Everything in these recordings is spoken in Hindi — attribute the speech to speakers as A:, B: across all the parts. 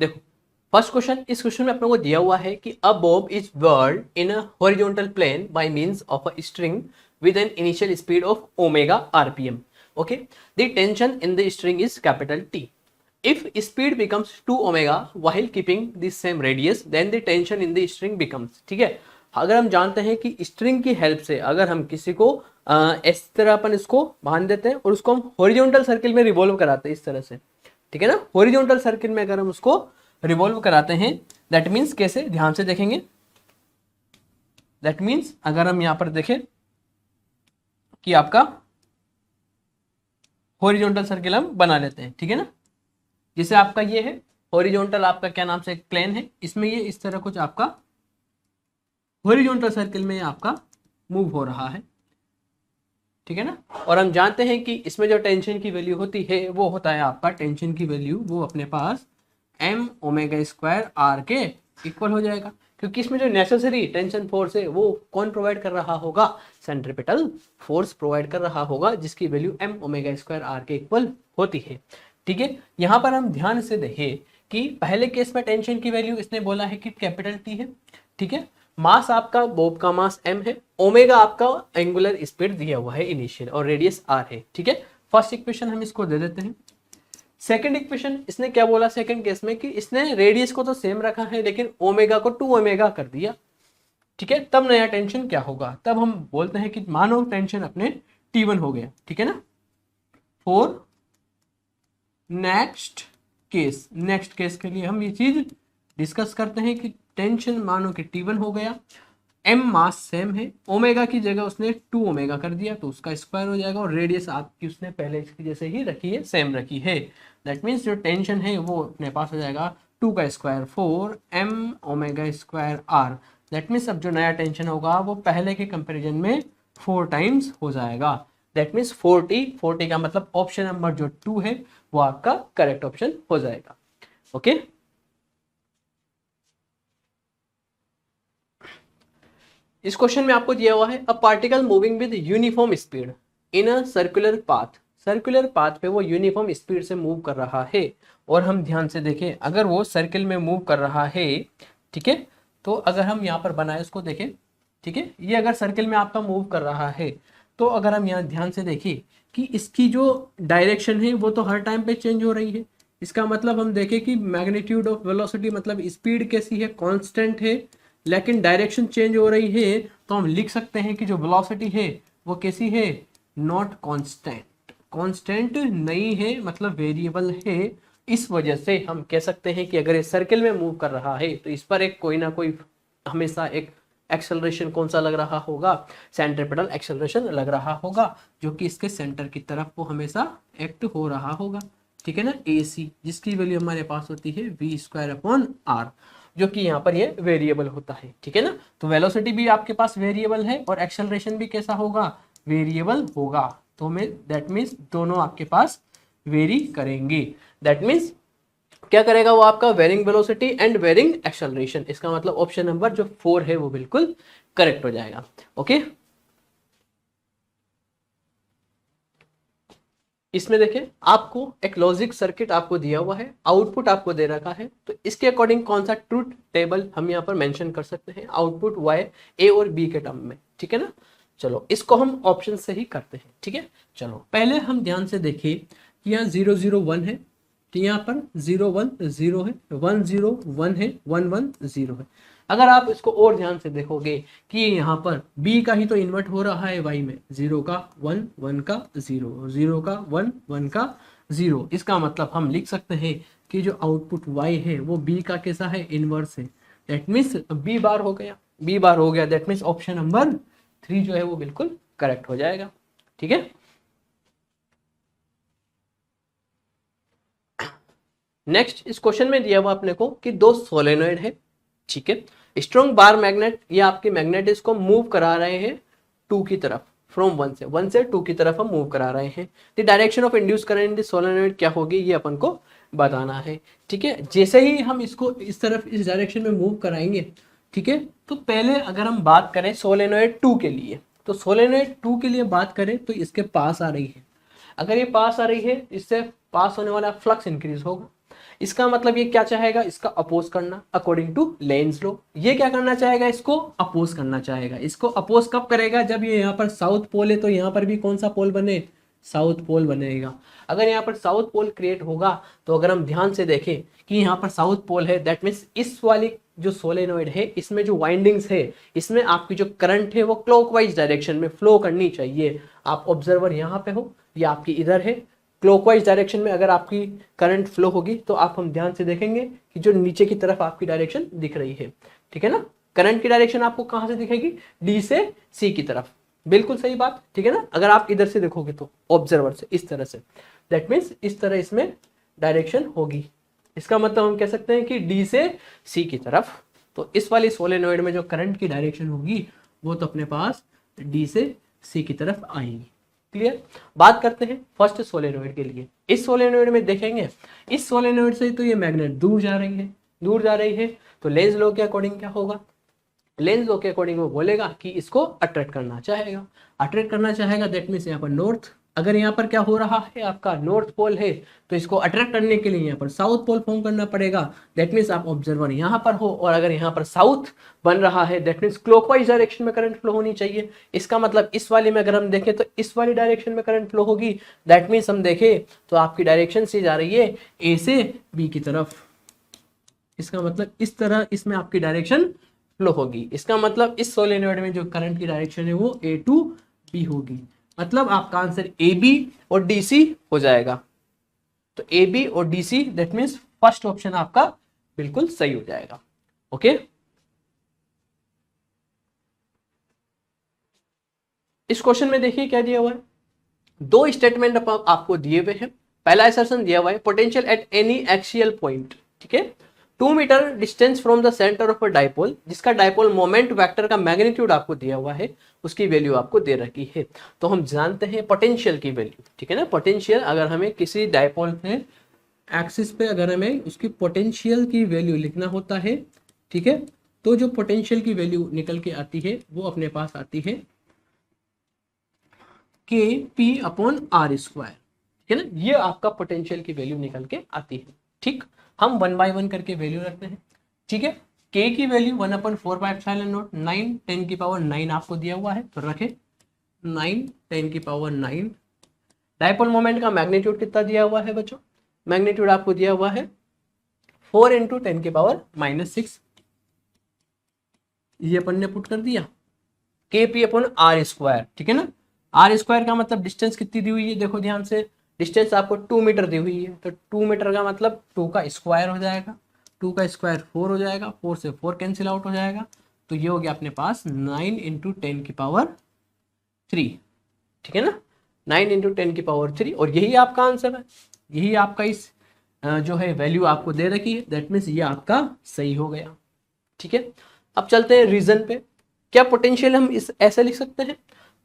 A: देखो फर्स्ट क्वेश्चन, इस क्वेश्चन में अपने को दिया हुआ है कि a bob is whirled in a horizontal plane by means of a string with an initial speed of omega rpm. Okay, the tension in the string is capital T. If speed becomes 2 omega while keeping the same radius, then the tension in the string becomes, ठीक है, अगर हम जानते हैं कि स्ट्रिंग की हेल्प से अगर हम किसी को इस तरह अपन इसको बांध देते हैं और उसको हम हॉरिजॉन्टल सर्किल में रिवॉल्व कराते हैं इस तरह से, ठीक है ना, हॉरिजॉन्टल सर्किल में अगर हम उसको रिवॉल्व कराते हैं, दैट मीन्स कैसे, ध्यान से देखेंगे, दैट मीन्स अगर हम यहां पर देखें कि आपका हॉरिजॉन्टल सर्किल हम बना लेते हैं, ठीक है ना, जैसे आपका ये है हॉरिजॉन्टल, आपका क्या नाम से एक प्लेन है, इसमें ये इस तरह कुछ आपका हॉरिजॉन्टल सर्किल में आपका मूव हो रहा है, ठीक है ना, और हम जानते हैं कि इसमें जो टेंशन की वैल्यू होती है वो होता है आपका, टेंशन की वैल्यू वो अपने पास m ओमेगा स्क्वायर r के इक्वल हो जाएगा, क्योंकि इसमें जो नेसेसरी टेंशन फोर्स है वो कौन प्रोवाइड कर रहा होगा, सेंट्रीपिटल फोर्स प्रोवाइड कर रहा होगा, जिसकी value m omega square r के इक्वल होती है, ठीक है। यहाँ पर हम ध्यान से देखें कि पहले केस में टेंशन की वैल्यू इसने बोला है कि कैपिटल T है, ठीक है, मास आपका बॉब का मास m है, ओमेगा आपका एंगुलर स्पीड दिया हुआ है इनिशियल और रेडियस r है, ठीक है। फर्स्ट इक्वेशन हम इसको दे देते हैं। सेकंड इक्वेशन इसने क्या बोला सेकंड केस में कि इसने रेडियस को तो सेम रखा है लेकिन ओमेगा को 2 ओमेगा कर दिया, ठीक है, तब नया टेंशन क्या होगा, तब हम बोलते हैं कि मानो टेंशन अपने T1 हो गया, ठीक है ना। फॉर नेक्स्ट केस के लिए हम ये चीज डिस्कस करते हैं कि टेंशन मानो कि T1 हो गया, m मास सेम है, ओमेगा की जगह उसने 2 ओमेगा कर दिया तो उसका स्क्वायर हो जाएगा, और रेडियस आपकी उसने पहले इसकी जैसे ही रखी है, सेम रखी है, दैट मीन्स जो टेंशन है वो अपने पास हो जाएगा 2 का square 4 m omega square r, that means अब जो नया टेंशन होगा वो पहले के कंपेरिजन में 4 टाइम्स हो जाएगा, दैट मीन्स 40 का मतलब ऑप्शन नंबर जो 2 है वो आपका करेक्ट ऑप्शन हो जाएगा। ओके, इस क्वेश्चन में आपको दिया हुआ है a particle moving with uniform speed in a circular path पे वो यूनिफॉर्म स्पीड से मूव कर रहा है, और हम ध्यान से देखें अगर वो सर्किल में मूव कर रहा है, ठीक है, तो अगर हम यहाँ पर बनाए उसको देखें, ठीक है, ये अगर सर्किल में आपका मूव कर रहा है तो अगर हम यहाँ ध्यान से देखें कि इसकी जो डायरेक्शन है वो तो हर टाइम पे चेंज हो रही है, इसका मतलब हम देखें कि मैग्नीट्यूड ऑफ वेलोसिटी मतलब स्पीड कैसी है, कांस्टेंट है, लेकिन डायरेक्शन चेंज हो रही है, तो हम लिख सकते हैं कि जो वेलोसिटी है वो कैसी है, नॉट कांस्टेंट नहीं है, मतलब वेरिएबल है। इस वजह से हम कह सकते हैं कि अगर ये सर्किल में मूव कर रहा है तो इस पर एक कोई ना कोई हमेशा एक एक्सेलरेशन कौन सा लग रहा होगा, सेंट्रीपिटल एक्सेलरेशन लग रहा होगा, जो कि इसके सेंटर की तरफ वो हमेशा एक्ट हो रहा होगा, ठीक है ना, AC, जिसकी वैल्यू हमारे पास होती है v²/r, जो कि यहाँ पर ये वेरिएबल होता है, ठीक है ना, तो वेलोसिटी भी आपके पास वेरिएबल है और एक्सेलरेशन भी कैसा होगा, वेरिएबल होगा, तो मैं दैट मीन्स दोनों आपके पास वेरी करेंगे, दैट मीन्स क्या करेगा वो आपका varying velocity and varying acceleration, इसका मतलब ऑप्शन नंबर जो 4 है वो बिल्कुल करेक्ट हो जाएगा। ओके, इसमें देखें आपको एक लॉजिक सर्किट आपको दिया हुआ है, आउटपुट आपको दे रखा है, तो इसके अकॉर्डिंग कौन सा ट्रूथ टेबल हम यहाँ पर मेंशन कर सकते हैं, आउटपुट y a और b के टर्म में, ठीक है ना। चलो इसको हम ऑप्शन से ही करते हैं, ठीक है। चलो पहले हम ध्यान से देखिए कि यहाँ 0 0 1 है, तो यहाँ पर 0 1 0 है, 1 0 1 है, 1 1 0 है। अगर आप इसको और ध्यान से देखोगे कि यहाँ पर b का ही तो इन्वर्ट हो रहा है y में, 0 का 1 1 का 0 0 का 1 1 का 0, इसका मतलब हम लिख सकते हैं कि जो आउटपुट y है वो b का कैसा है, इनवर्स है, दैट मीन्स b बार हो गया, b बार हो गया, दैट मीन्स ऑप्शन नंबर 3 जो है वो बिल्कुल करेक्ट हो जाएगा, ठीक है। नेक्स्ट इस क्वेश्चन में दिया हुआ अपने को कि दो सोलेनॉइड है, ठीक है, स्ट्रॉन्ग बार मैग्नेट, ये आपके मैग्नेट इसको मूव करा रहे हैं 2 की तरफ, फ्रॉम 1 से 2 की तरफ हम मूव करा रहे हैं, the direction of induce current in the solenoid क्या होगी ये अपन को बताना है, ठीक है। जैसे ही हम इसको इस तरफ इस डायरेक्शन में मूव कराएंगे, ठीक है, तो पहले अगर हम बात करें सोलेनॉइड 2 के लिए, तो सोलेनॉइड 2 के लिए बात करें तो इसके पास आ रही है, अगर ये पास आ रही है इससे पास होने वाला फ्लक्स इंक्रीज होगा, इसका मतलब ये क्या चाहेगा, इसका अपोज करना अकॉर्डिंग टू लेंज लॉ। ये क्या करना चाहेगा, इसको अपोज करना चाहेगा। इसको अपोज कब करेगा, जब ये यहाँ पर साउथ पोल है तो यहाँ पर भी कौन सा पोल बने, साउथ पोल बनेगा। अगर यहाँ पर साउथ पोल क्रिएट होगा तो अगर हम ध्यान से देखें कि यहाँ पर साउथ पोल है, दैट मीन्स इस वाली जो सोलेनोइड है इसमें जो वाइंडिंग्स है इसमें आपकी जो करंट है वो क्लॉकवाइज डायरेक्शन में फ्लो करनी चाहिए। आप ऑब्जर्वर यहाँ पे हो, ये आपकी इधर है, क्लॉकवाइज डायरेक्शन में अगर आपकी करंट फ्लो होगी तो आप हम ध्यान से देखेंगे कि जो नीचे की तरफ आपकी डायरेक्शन दिख रही है, ठीक है ना। करंट की डायरेक्शन आपको कहां से दिखेगी, डी से सी की तरफ, बिल्कुल सही बात, ठीक है ना। अगर आप इधर से देखोगे तो ऑब्जर्वर से इस तरह से, दैट मीन्स इस तरह इसमें डायरेक्शन होगी। इसका मतलब हम कह सकते हैं कि डी से सी की तरफ। तो इस वाली सोलेनोइड में जो करंट की डायरेक्शन होगी वो तो अपने पास डी से सी की तरफ आएगी। क्लियर। बात करते हैं फर्स्ट सोलेनोइड के लिए। इस सोलेनोइड में देखेंगे, इस सोलेनोइड से तो ये मैग्नेट दूर जा रही है, दूर जा रही है, तो लेंज लॉ के अकॉर्डिंग क्या होगा, लेंज लॉ के अकॉर्डिंग वो बोलेगा कि इसको अट्रैक्ट करना चाहेगा। अट्रैक्ट करना चाहेगा दैट मीन्स यहाँ पर नॉर्थ, अगर यहाँ पर क्या हो रहा है आपका नॉर्थ पोल है तो इसको अट्रैक्ट करने के लिए यहाँ पर साउथ पोल फॉर्म करना पड़ेगा। दैट मीन्स आप ऑब्जर्वर यहाँ पर हो और अगर यहाँ पर साउथ बन रहा है दैट मीन्स क्लॉकवाइज डायरेक्शन में करंट फ्लो होनी चाहिए। इसका मतलब इस वाले में अगर हम देखें तो इस वाली डायरेक्शन में करंट फ्लो होगी। दैट मीन्स हम देखें तो आपकी डायरेक्शन से जा रही है ए से बी की तरफ। इसका मतलब इस तरह इसमें आपकी डायरेक्शन फ्लो होगी। इसका मतलब इस सोलेनोइड में जो करंट की डायरेक्शन है वो ए टू बी होगी। मतलब आपका आंसर ए बी और डी सी हो जाएगा। तो ए बी और D see that means first option आपका बिल्कुल सही हो जाएगा। ओके, इस क्वेश्चन में देखिए क्या दिया हुआ है, दो स्टेटमेंट आपको दिए हुए हैं। पहला असर्शन दिया हुआ है potential at any axial point, ठीक है, 2 metre distance from the centre of a dipole, जिसका डाइपोल मोमेंट वेक्टर का मैग्नीट्यूड आपको दिया हुआ है, उसकी वैल्यू आपको दे रखी है। तो हम जानते हैं पोटेंशियल की वैल्यू, ठीक है ना। पोटेंशियल अगर हमें किसी डाइपोल पे एक्सिस पे अगर हमें उसकी पोटेंशियल की वैल्यू लिखना होता है, ठीक है, तो जो पोटेंशियल की वैल्यू निकल के आती है वो अपने पास आती है के पी अपॉन आर स्क्वायर, ठीक है ना। ये आपका पोटेंशियल की वैल्यू निकल के आती है। ठीक, हम 1 बाय 1 करके वैल्यू रखते हैं, ठीक है। के की वैल्यू 1/4πε0 9 10 की पावर 9 आपको दिया हुआ है, तो रखे 9 10 की पावर 9। डाइपोल मोमेंट का मैग्नीट्यूड कितना दिया हुआ है बच्चों, मैग्नीट्यूड आपको दिया हुआ है 4 × 10 की पावर -6। ये अपन ने पुट कर दिया के पी अपॉन आर स्क्वायर, ठीक है ना। आर स्क्वायर का मतलब डिस्टेंस कितनी दी हुई है, देखो ध्यान से, डिस्टेंस आपको 2 मीटर दी हुई है, तो 2 मीटर का मतलब 2 का स्क्वायर हो जाएगा, 2 का स्क्वायर 4 हो जाएगा, 4 से 4 कैंसिल आउट हो जाएगा, तो ये हो गया अपने पास 9 × 10 की पावर 3, ठीक है ना, 9 × 10 की पावर 3। और यही आपका आंसर है, यही आपका इस जो है वैल्यू आपको दे रखी है, दैट मीन्स ये आपका सही हो गया, ठीक है। अब चलते हैं रीजन पे। क्या पोटेंशियल हम इस ऐसे लिख सकते हैं,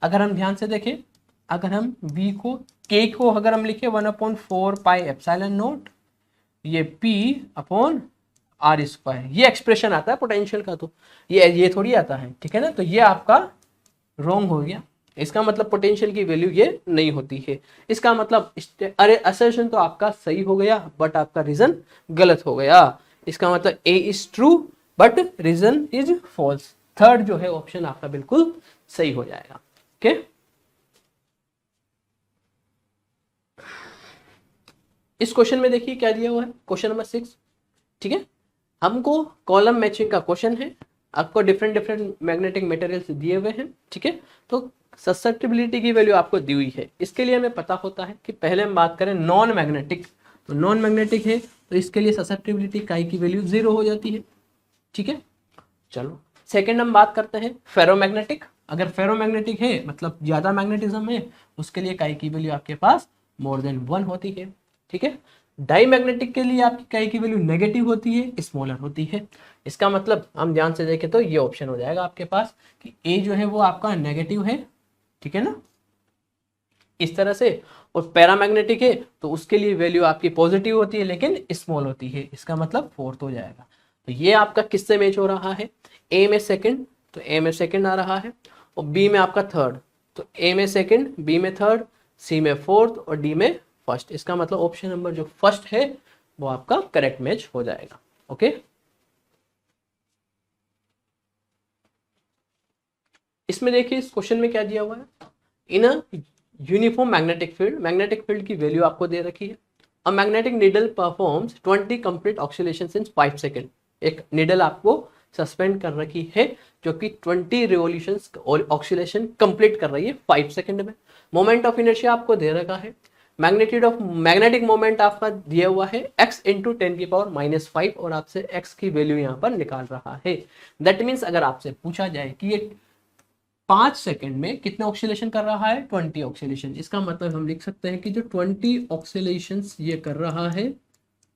A: अगर हम ध्यान से देखें, अगर हम v को k को अगर हम लिखे 1/4πε0, ये p अपॉन आर स्क्वायर, ये एक्सप्रेशन आता है पोटेंशियल का, तो ये थोड़ी आता है, ठीक है ना। तो ये आपका रॉन्ग हो गया, इसका मतलब पोटेंशियल की वैल्यू ये नहीं होती है। इसका मतलब अरे असर्शन तो आपका सही हो गया बट आपका रीजन गलत हो गया। इसका मतलब A is true but reason is false. Third जो है ऑप्शन आपका बिल्कुल सही हो जाएगा। ओके, इस क्वेश्चन में देखिए क्या दिया हुआ है, क्वेश्चन नंबर 6, ठीक है। हमको कॉलम मैचिंग का क्वेश्चन है, आपको डिफरेंट मैग्नेटिक मटेरियल्स दिए हुए हैं, ठीक है। तो ससेप्टिबिलिटी की वैल्यू आपको दी हुई है, इसके लिए हमें पता होता है कि पहले हम बात करें नॉन मैग्नेटिक, तो नॉन मैग्नेटिक है तो इसके लिए ससेप्टिबिलिटी काई की वैल्यू 0 हो जाती है, ठीक है। चलो सेकेंड हम बात करते हैं फेरोमैग्नेटिक। अगर फेरोमैग्नेटिक है मतलब ज्यादा मैग्नेटिज्म है, उसके लिए काई की वैल्यू आपके पास मोर देन 1 होती है, ठीक है। डाई मैग्नेटिक के लिए आपकी काई की वैल्यू नेगेटिव होती है, स्मॉलर होती है। इसका मतलब हम ध्यान से देखें तो ये ऑप्शन हो जाएगा आपके पास कि ए जो है वो आपका नेगेटिव है, ठीक है ना, इस तरह से। और पैरामैग्नेटिक है तो उसके लिए वैल्यू आपकी पॉजिटिव होती है लेकिन स्मॉल होती है, इसका मतलब 4th हो जाएगा। तो ये आपका किससे मैच हो रहा है, ए में सेकंड, तो ए में सेकंड आ रहा है, और बी में आपका थर्ड, तो ए में सेकंड, बी में थर्ड, सी में 4th और डी में फर्स्ट। इसका मतलब ऑप्शन नंबर जो फर्स्ट है वो आपका करेक्ट मैच हो जाएगा। ओके, इसमें देखिए इस क्वेश्चन में क्या दिया हुआ है, in a uniform magnetic field की वैल्यू आपको दे रखी है। A magnetic needle performs 20 complete oscillations in 5 second. एक नीडल आपको सस्पेंड कर रखी है जो कि 20 रिवॉल्यूशंस और ऑक्सीलेशन कंप्लीट कर रही है 5 सेकंड में। मोमेंट ऑफ इनर्शिया आपको दे रखा है। मैग्नेटिक मोमेंट आपका दिया हुआ है x इंटू 10⁻⁻5 और आपसे x की वैल्यू यहाँ पर निकाल रहा है। दैट मीन्स अगर आपसे पूछा जाए कि ये 5 सेकंड में कितने ऑक्सीलेशन कर रहा है, 20 ऑक्सीलेशन, इसका मतलब हम लिख सकते हैं कि जो 20 ऑक्सीलेशन ये कर रहा है,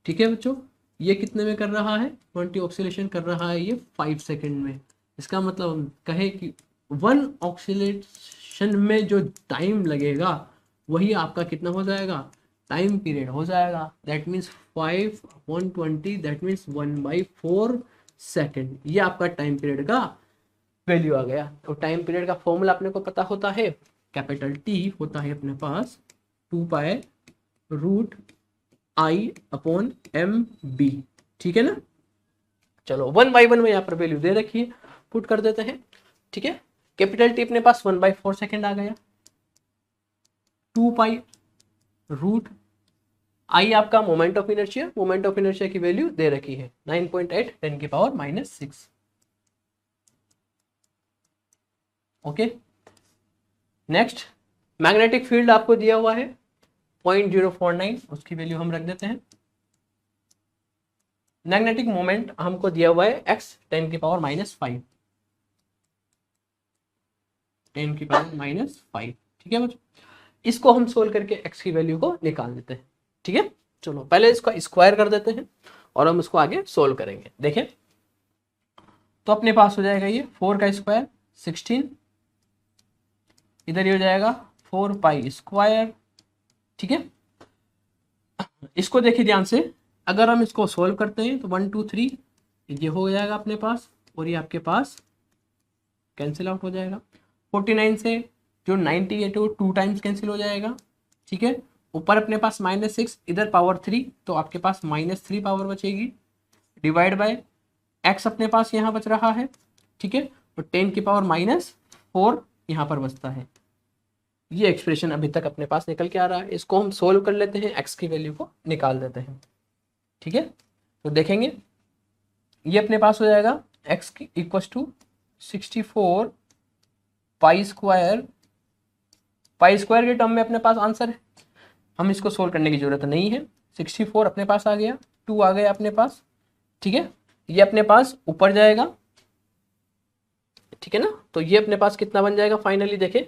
A: ठीक है बच्चों, ये कितने में कर रहा है, 20 ऑक्सीलेशन कर रहा है ये 5 सेकंड में। इसका मतलब हम कहे कि 1 ऑक्सीलेशन में जो टाइम लगेगा वही आपका कितना हो जाएगा, टाइम पीरियड हो जाएगा। That means 5/20, that means 1/4 second, ये आपका टाइम पीरियड का वैल्यू आ गया। तो टाइम पीरियड का फॉर्मूला अपने को पता होता है, कैपिटल टी होता है अपने पास 2π√I/m/b, ठीक है ना। चलो 1 बाई 1 में यहाँ पर वैल्यू दे रखी है, पुट कर देते हैं, ठीक है। कैपिटल टी अपने पास 1/4 सेकेंड आ गया। 2π√I आपका मोमेंट ऑफ इनर्शिया की वैल्यू दे रखी है 9.8 10⁻⁻6। ओके, नेक्स्ट मैग्नेटिक फील्ड आपको दिया हुआ है 0.049, उसकी वैल्यू हम रख देते हैं। मैग्नेटिक मोमेंट हमको दिया हुआ है x 10⁻⁻5, 10⁻⁻5, ठीक है बच्चों। इसको हम सोल्व करके x की वैल्यू को निकाल देते हैं, ठीक है। चलो पहले इसको स्क्वायर कर देते हैं और हम इसको आगे सोल्व करेंगे। देखें तो अपने पास हो जाएगा ये 4 का स्क्वायर 16, इधर ये हो जाएगा 4π², ठीक है। इसको देखिए ध्यान से, अगर हम इसको सोल्व करते हैं तो 1 2 3 ये हो जाएगा अपने पास और ये आपके पास कैंसिल आउट हो जाएगा। 49 से जो 90 है तो 2 टाइम्स कैंसिल हो जाएगा, ठीक है। ऊपर अपने पास -6, इधर पावर 3 तो आपके पास -3 पावर बचेगी, डिवाइड बाय x अपने पास यहाँ बच रहा है, ठीक है। और 10⁻⁻4 यहाँ पर बचता है। ये एक्सप्रेशन अभी तक अपने पास निकल के आ रहा है। इसको हम सोल्व कर लेते हैं, x की वैल्यू को निकाल देते हैं, ठीक है। तो देखेंगे ये अपने पास हो जाएगा x की इक्वल टू 64π² के टर्म में अपने पास आंसर है। हम इसको सोल्व करने की जरूरत नहीं है। 64 अपने पास आ गया, 2 आ गया अपने पास, ठीक है। ये अपने पास ऊपर जाएगा, ठीक है ना। तो ये अपने पास कितना बन जाएगा फाइनली, देखें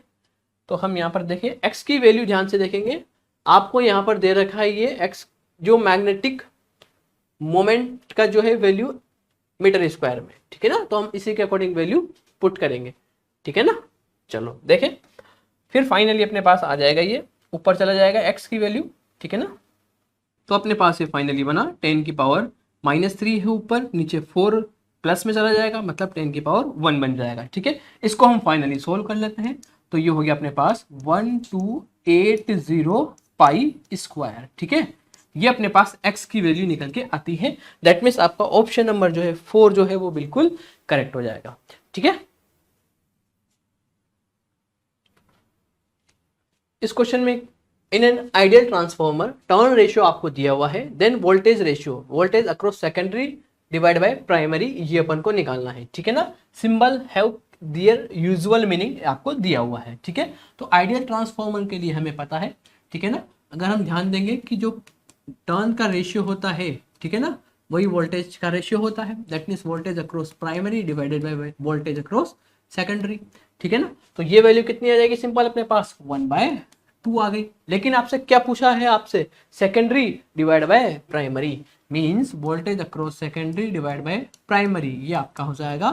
A: तो हम यहाँ पर देखें x की वैल्यू ध्यान से देखेंगे। आपको यहाँ पर दे रखा है ये x जो मैग्नेटिक मोमेंट का जो है वैल्यू मीटर स्क्वायर में, ठीक है ना। तो हम इसी के अकॉर्डिंग वैल्यू पुट करेंगे, ठीक है ना। चलो देखें फिर फाइनली अपने पास आ जाएगा, ये ऊपर चला जाएगा x की वैल्यू, ठीक है ना। तो अपने पास ये फाइनली बना 10⁻⁻3 है ऊपर, नीचे 4 प्लस में चला जाएगा, मतलब 10⁻1 बन जाएगा, ठीक है। इसको हम फाइनली सोल्व कर लेते हैं। तो ये हो गया अपने पास 1280π², ठीक है। ये अपने पास x की वैल्यू निकल के आती है। दैट मीन्स आपका ऑप्शन नंबर जो है 4 जो है वो बिल्कुल करेक्ट हो जाएगा, ठीक है। इस क्वेश्चन में in an ideal transformer turn ratio आपको दिया हुआ है, then voltage ratio, voltage across secondary divide by primary, ये अपन को निकालना है, ठीक है ना। Symbol have their usual meaning आपको दिया हुआ है, ठीक है। तो आइडियल ट्रांसफॉर्मर के लिए हमें पता है, ठीक है ना। अगर हम ध्यान देंगे कि जो टर्न का रेशियो होता है, ठीक है ना, वही वोल्टेज का रेशियो होता है। That means voltage across primary divided by voltage across secondary, ठीक है ना। तो ये वैल्यू कितनी आ जाएगी, सिंपल अपने पास 1/2 आ गई। लेकिन आपसे क्या पूछा है, आपसे secondary divide by primary, means voltage across secondary divide by primary, ये आपका हो जाएगा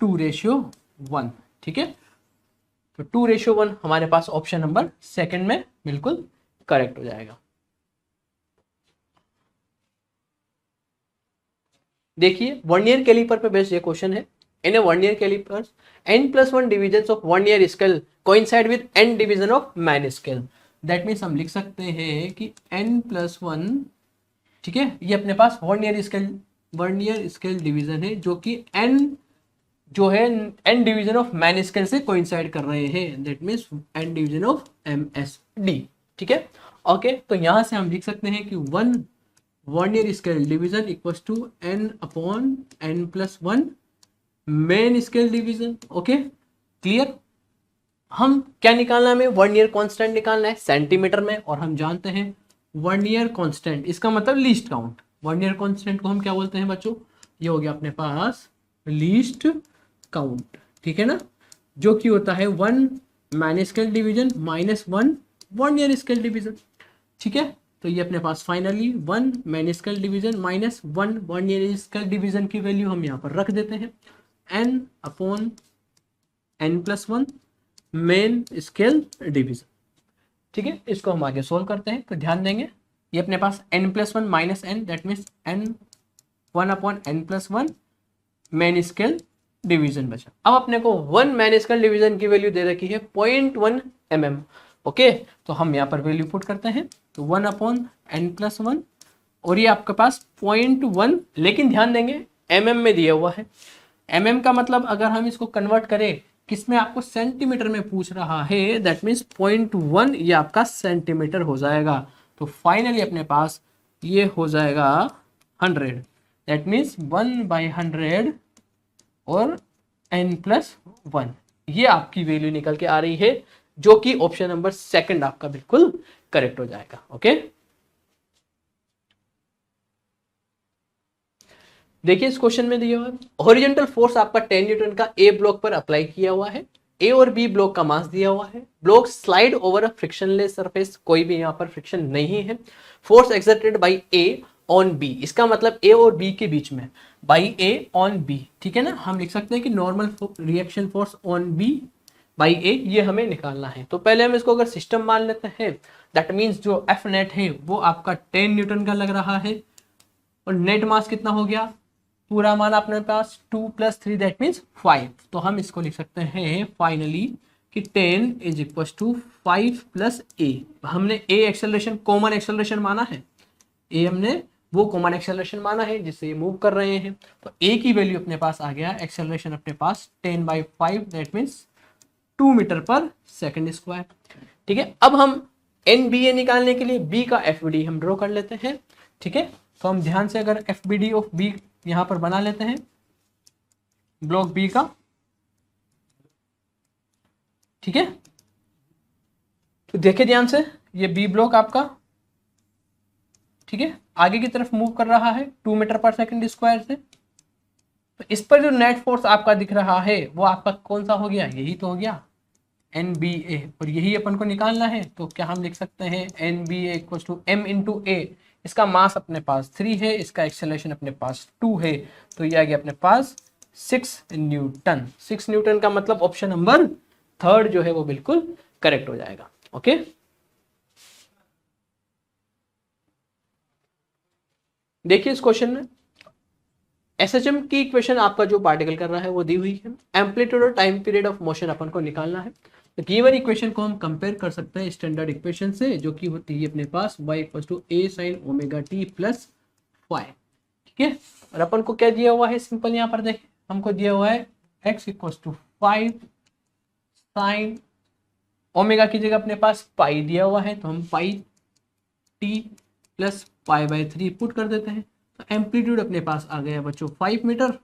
A: 2:1, ठीक है। तो 2:1 हमारे पास ऑप्शन नंबर सेकंड में बिल्कुल करेक्ट हो जाएगा। देखिए वर्नियर कैलिपर पे बेस्ड ये क्वेश्चन है। In a vernier caliper n+1 divisions of vernier scale coincide with n division of main scale. That means हम लिख सकते हैं कि n+1 ठीक है, ये अपने पास वर्नियर स्केल डिवीजन है जो कि n जो है n division of main scale से कोइंसाइड कर रहे हैं, that means n division of MSD। ठीक है, ओके, तो यहां से हम लिख सकते हैं कि 1 vernier scale division equals to n upon n+1 main scale division. Okay, clear. हम क्या निकालना है, हमें वर्नियर कांस्टेंट निकालना है सेंटीमीटर में, और हम जानते हैं वर्नियर कांस्टेंट इसका मतलब लीस्ट काउंट। वर्नियर कांस्टेंट को हम क्या बोलते हैं बच्चों, ये हो गया अपने पास लीस्ट काउंट। ठीक है ना, जो कि होता है 1 main scale division -1 vernier scale division. ठीक है, तो ये अपने पास finally 1 main scale division -1 vernier scale division की वैल्यू हम यहाँ पर रख देते हैं n upon n+1 main scale division. ठीक है, इसको हम आगे सोल्व करते हैं, तो ध्यान देंगे ये अपने पास n+1 -n that means n 1 upon n+1 main scale division बचा। अब अपने को 1 मैन स्केल डिवीजन की वैल्यू दे रखी है 0.1 mm। ओके, तो हम यहाँ पर वैल्यू पुट करते हैं, तो 1 अपॉन n+1 और ये आपके पास 0.1, लेकिन ध्यान देंगे mm में दिया हुआ है। mm का मतलब अगर हम इसको कन्वर्ट करें किसमें, आपको सेंटीमीटर में पूछ रहा है, दैट मीन्स 0.1 ये आपका सेंटीमीटर हो जाएगा। तो फाइनली अपने पास ये हो जाएगा 100, दैट मीन्स 1/100 और n+1, ये आपकी वैल्यू निकल के आ रही है, जो कि ऑप्शन नंबर सेकंड आपका बिल्कुल करेक्ट हो जाएगा। ओके, देखिए इस क्वेश्चन में दिया हुआ है हॉरिजॉन्टल फोर्स आपका 10 न्यूटन का ए ब्लॉक पर अप्लाई किया हुआ है, ए और बी ब्लॉक का मास दिया हुआ है, block slide over a frictionless surface, कोई भी यहाँ पर फ्रिक्शन नहीं है, force exerted by A on B, इसका मतलब ए और बी के बीच में बाय ए ऑन बी। ठीक है ना, हम लिख सकते हैं कि normal reaction force on B by A, ये हमें निकालना है। तो पहले हम इसको अगर सिस्टम मान लेते हैं, दैट मीन्स जो एफ नेट है वो आपका 10 न्यूटन का लग रहा है, और नेट मास कितना हो गया, पूरा मान अपने पास 2 + 3 दैट मीन्स 5। तो हम इसको लिख सकते हैं फाइनली कि 10 = 5 + a। हमने a एक्सेलरेशन कॉमन एक्सेलरेशन माना है, a हमने वो कॉमन एक्सेलरेशन माना है जिससे ये मूव कर रहे हैं, तो a की वैल्यू अपने पास आ गया, एक्सेलरेशन अपने पास 10/5 दैट मीन्स 2 मीटर/सेकंड²। ठीक है, अब हम NBA निकालने के लिए B का FBD हम ड्रॉ कर लेते हैं। ठीक है, तो हम ध्यान से अगर FBD ऑफ B यहां पर बना लेते हैं ब्लॉक B का। ठीक है, तो देखिए ध्यान से ये B ब्लॉक आपका, ठीक है, आगे की तरफ मूव कर रहा है 2 मीटर/सेकंड² से। तो इस पर जो नेट फोर्स आपका दिख रहा है वो आपका कौन सा हो गया, यही तो हो गया NBA, और यही अपन को निकालना है। तो क्या हम लिख सकते हैं NBA = M × A, इसका मास अपने पास 3 है, इसका एक्सेलरेशन अपने पास 2 है, तो ये आ गया अपने पास 6 न्यूटन। 6 न्यूटन का मतलब ऑप्शन नंबर थर्ड जो है वो बिल्कुल करेक्ट हो जाएगा। ओके, देखिए इस क्वेश्चन में SHM की इक्वेशन आपका जो पार्टिकल कर रहा है वो दी हुई है, एम्पलीट्यूड और टाइम पीरियड ऑफ मोशन अपन को निकालना है। तो गिवन इक्वेशन को हम कंपेयर कर सकते हैं स्टैंडर्ड इक्वेशन से, जो कि होती है अपने पास y = a sin ωt + y। ठीक है, और अपन को क्या दिया हुआ है, सिंपल यहाँ पर देखें, हमको दिया हुआ है x = 5 sin ओमेगा की जगह अपने पास पाई दिया हुआ है, तो हम पाई t + π/3 पुट कर देते हैं। तो एम्पलीट्यूड अपने पास आ गया बच्चों 5 मीटर।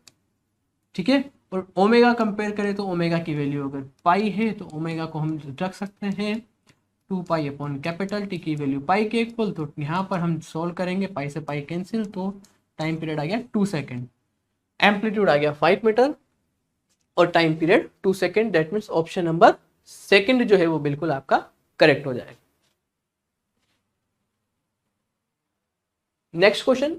A: ठीक है, और ओमेगा कंपेयर करें तो ओमेगा की वैल्यू अगर पाई है तो ओमेगा को हम रख सकते हैं 2π/कैपिटल टी की वैल्यू पाई के इक्वल। तो यहाँ पर हम सॉल्व करेंगे, पाई से पाई कैंसिल, तो टाइम पीरियड आ गया 2 सेकेंड, एम्पलीट्यूड आ गया 5 मीटर और time period 2 second, that means option number second जो है वो बिल्कुल आपका करेक्ट हो जाएगा। नेक्स्ट क्वेश्चन,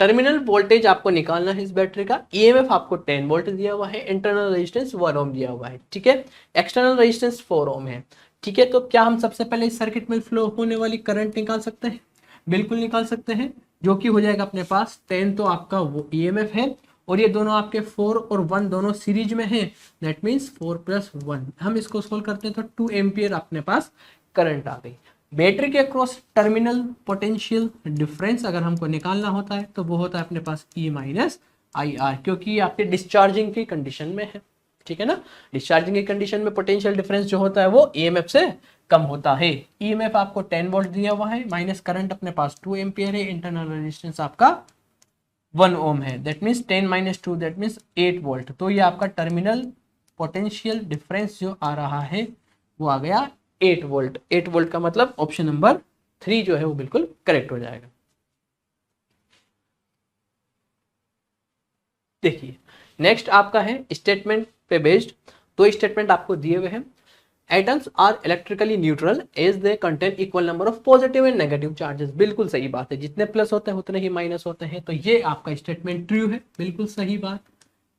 A: टर्मिनल वोल्टेज आपको निकालना है इस बैटरी का, ईएमएफ आपको 10 वोल्ट दिया हुआ है, इंटरनल रेजिस्टेंस 1 ओम दिया हुआ है। ठीक है, एक्सटर्नल रेजिस्टेंस 4 ओम है। ठीक है, तो क्या हम सबसे पहले इस सर्किट में फ्लो होने वाली करंट निकाल सकते हैं, बिल्कुल निकाल सकते हैं, जो कि हो जाएगा अपने पास 10 तो आपका वो ईएमएफ है, और ये दोनों आपके 4 और 1 दोनों सीरीज में है, दैट मीन्स 4 + 1। हम इसको सोल्व करते हैं तो 2 एम्पियर अपने पास करंट आ गई। बैटरी के अक्रॉस टर्मिनल पोटेंशियल डिफरेंस अगर हमको निकालना होता है तो वो होता है अपने पास E माइनस आई आर, क्योंकि ये आपके डिस्चार्जिंग की कंडीशन में है, ठीक है ना। डिस्चार्जिंग की कंडीशन में पोटेंशियल डिफरेंस जो होता है वो ईएमएफ से कम होता है। ईएमएफ आपको 10 वोल्ट दिया हुआ है, माइनस करंट अपने पास 2 एम्पियर है, इंटरनल रेजिस्टेंस आपका 1 ओम है, that means 10 minus 2 that means 8 volt. तो ये आपका टर्मिनल पोटेंशियल डिफरेंस जो आ रहा है वो आ गया 8 वोल्ट। 8 वोल्ट का मतलब ऑप्शन नंबर 3 जो है वो बिल्कुल करेक्ट हो जाएगा। देखिए नेक्स्ट आपका है स्टेटमेंट पे बेस्ड। तो स्टेटमेंट आपको दिए हुए हैं, atoms are electrically neutral as they contain equal number of positive and negative charges. बिल्कुल सही बात है, जितने प्लस होते हैं उतने ही माइनस होते हैं, तो ये आपका स्टेटमेंट ट्रू है, बिल्कुल सही बात,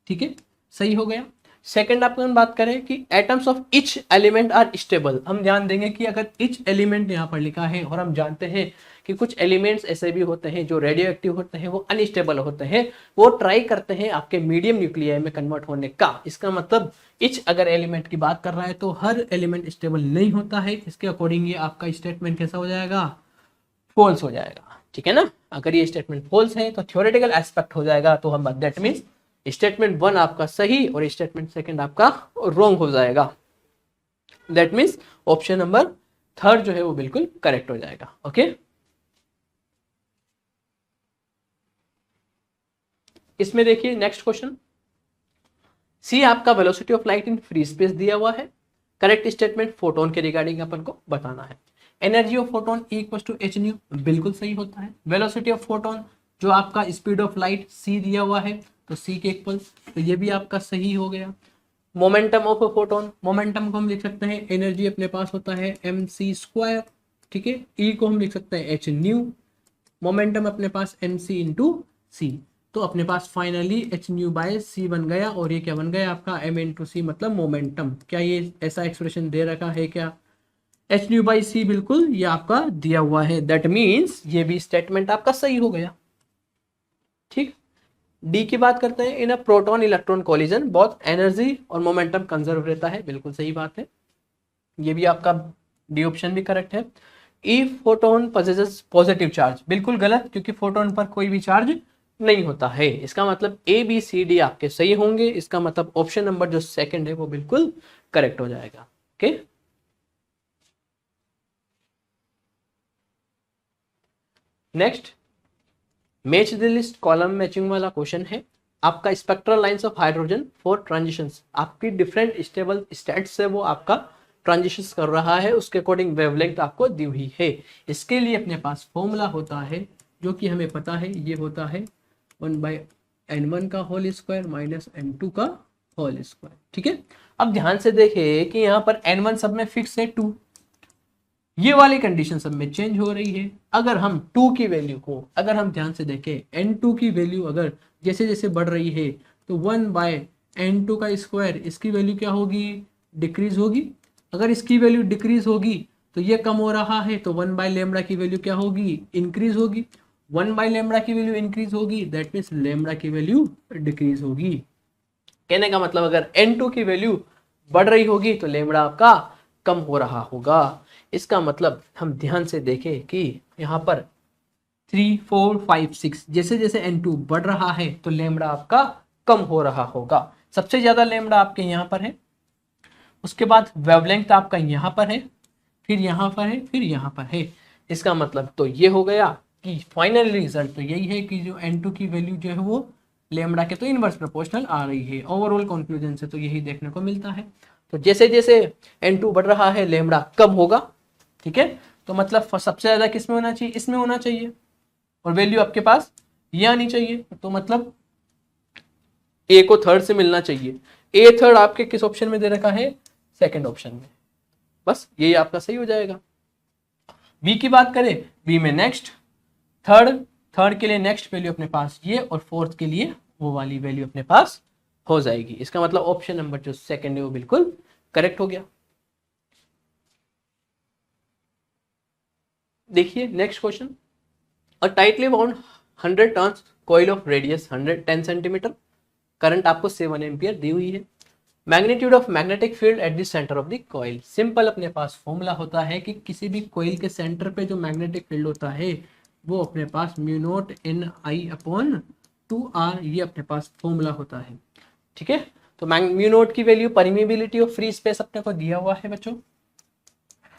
A: ठीक है, सही हो गया। सेकंड आपको हम बात करें कि atoms of each element are stable. हम ध्यान देंगे कि अगर ईच एलिमेंट यहाँ पर लिखा है और हम जानते हैं कि कुछ एलिमेंट्स ऐसे भी होते हैं जो रेडियो एक्टिव होते हैं, वो अनस्टेबल होते हैं, वो ट्राई करते हैं आपके मीडियम न्यूक्लियाई में कन्वर्ट होने का। इसका मतलब ईच अगर एलिमेंट की बात कर रहा है तो हर एलिमेंट स्टेबल नहीं होता है, इसके अकॉर्डिंग ये आपका स्टेटमेंट कैसा हो जाएगा, फॉल्स हो जाएगा, ठीक है ना। अगर ये स्टेटमेंट फॉल्स है तो थ्योरेटिकल एस्पेक्ट हो जाएगा, तो हम दैट मीन्स स्टेटमेंट 1 आपका सही और स्टेटमेंट सेकंड आपका रॉन्ग हो जाएगा। दैट मीन्स ऑप्शन नंबर 3 जो है वो बिल्कुल करेक्ट हो जाएगा। ओके, इसमें देखिए नेक्स्ट क्वेश्चन, सी आपका velocity of light in free space दिया हुआ है। करेक्ट स्टेटमेंट फोटोन के रिगार्डिंग अपन को बताना है। Energy of photon equal to h nu, बिल्कुल सही होता है। वेलोसिटी ऑफ फोटोन जो आपका स्पीड ऑफ लाइट सी दिया हुआ है तो सी के इक्वल, तो ये भी आपका सही हो गया। Momentum of a photon, momentum को हम लिख सकते हैं एनर्जी अपने पास होता है एम सी स्क्वायर, ठीक है। ई को हम लिख सकते हैं एच न्यू, मोमेंटम अपने पास एम सी इंटू सी, तो अपने पास फाइनली एच न्यू बाय सी बन गया। और ये क्या बन गया आपका एम इंटू सी मतलब मोमेंटम। क्या ये ऐसा एक्सप्रेशन दे रखा है क्या, एच न्यू बाई सी, बिल्कुल ये आपका दिया हुआ है। दैट मीन्स ये भी स्टेटमेंट आपका सही हो गया, ठीक। डी की बात करते हैं, इन अ प्रोटॉन इलेक्ट्रॉन कोलिजन बहुत एनर्जी और मोमेंटम कंजर्व रहता है, बिल्कुल सही बात है, ये भी आपका डी ऑप्शन भी करेक्ट है। ई फोटोन पोजेसेस पॉजिटिव चार्ज, बिल्कुल गलत, क्योंकि फोटोन पर कोई भी चार्ज नहीं होता है। इसका मतलब ए बी सी डी आपके सही होंगे, इसका मतलब ऑप्शन नंबर जो सेकंड है वो बिल्कुल करेक्ट हो जाएगा। Okay, next match the list column matching वाला क्वेश्चन है आपका। Spectral lines of hydrogen for transitions, आपकी डिफरेंट स्टेबल स्टेट्स से वो आपका ट्रांजिशंस कर रहा है, उसके अकॉर्डिंग वेवलेंथ आपको दी हुई है। इसके लिए अपने पास फॉर्मूला होता है जो कि हमें पता है, ये होता है 1/n1 का होल स्क्वायर माइनस n2 का होल स्क्वायर, ठीक है। अब ध्यान से देखें कि यहाँ पर n1 सब में फिक्स है 2, ये वाली कंडीशन सब में चेंज हो रही है। अगर हम 2 की वैल्यू को अगर हम ध्यान से देखें, n2 की वैल्यू अगर जैसे जैसे बढ़ रही है तो 1/n2 का स्क्वायर, इसकी वैल्यू क्या होगी, डिक्रीज होगी। अगर इसकी वैल्यू डिक्रीज होगी तो ये कम हो रहा है, तो 1/λ की वैल्यू क्या होगी, इंक्रीज होगी। 1/λ की वैल्यू इंक्रीज होगी, दैट मीन्स लैम्बडा की वैल्यू डिक्रीज होगी। कहने का मतलब अगर n2 की वैल्यू बढ़ रही होगी तो लैम्बडा आपका कम हो रहा होगा। इसका मतलब हम ध्यान से देखें कि यहाँ पर 3, 4, 5, 6 जैसे जैसे n2 बढ़ रहा है तो लैम्बडा आपका कम हो रहा होगा। सबसे ज्यादा लैम्बडा आपके यहाँ पर है, उसके बाद वेवलेंथ आपका यहाँ पर है, फिर यहाँ पर है, फिर यहाँ पर है। इसका मतलब तो ये हो गया कि फाइनल रिजल्ट तो यही है कि जो n2 की वैल्यू जो है वो लैम्बडा के तो इनवर्स प्रोपोर्शनल आ रही है। ओवरऑल कंक्लूजन से तो यही देखने को मिलता है। तो जैसे जैसे n2 बढ़ रहा है लैम्बडा कम होगा, ठीक है। तो मतलब सबसे ज्यादा किस में होना चाहिए, इसमें होना चाहिए, और वैल्यू आपके पास ये आनी चाहिए। तो मतलब ए को थर्ड से मिलना चाहिए। ए थर्ड आपके किस ऑप्शन में दे रखा है, सेकंड ऑप्शन में, बस यही आपका सही हो जाएगा। बी की बात करें, बी में नेक्स्ट थर्ड के लिए नेक्स्ट वैल्यू अपने पास ये, और फोर्थ के लिए वो वाली वैल्यू अपने पास हो जाएगी। इसका मतलब ऑप्शन नंबर जो सेकंड है वो बिल्कुल करेक्ट हो गया। देखिए next question, a tightly bound 100 turns coil of radius 110 centimetre, current आपको 7 एम्पियर दी हुई है। Magnitude of magnetic field at the centre of the coil. Simple अपने पास फॉर्मूला होता है कि किसी भी कॉइल के सेंटर पे जो मैग्नेटिक फील्ड होता है वो अपने पास mu naught N I upon 2r, ये अपने पास फॉर्मूला होता है। ठीक है, तो म्यू नॉट की value permeability of free space अपने को दिया हुआ है बच्चों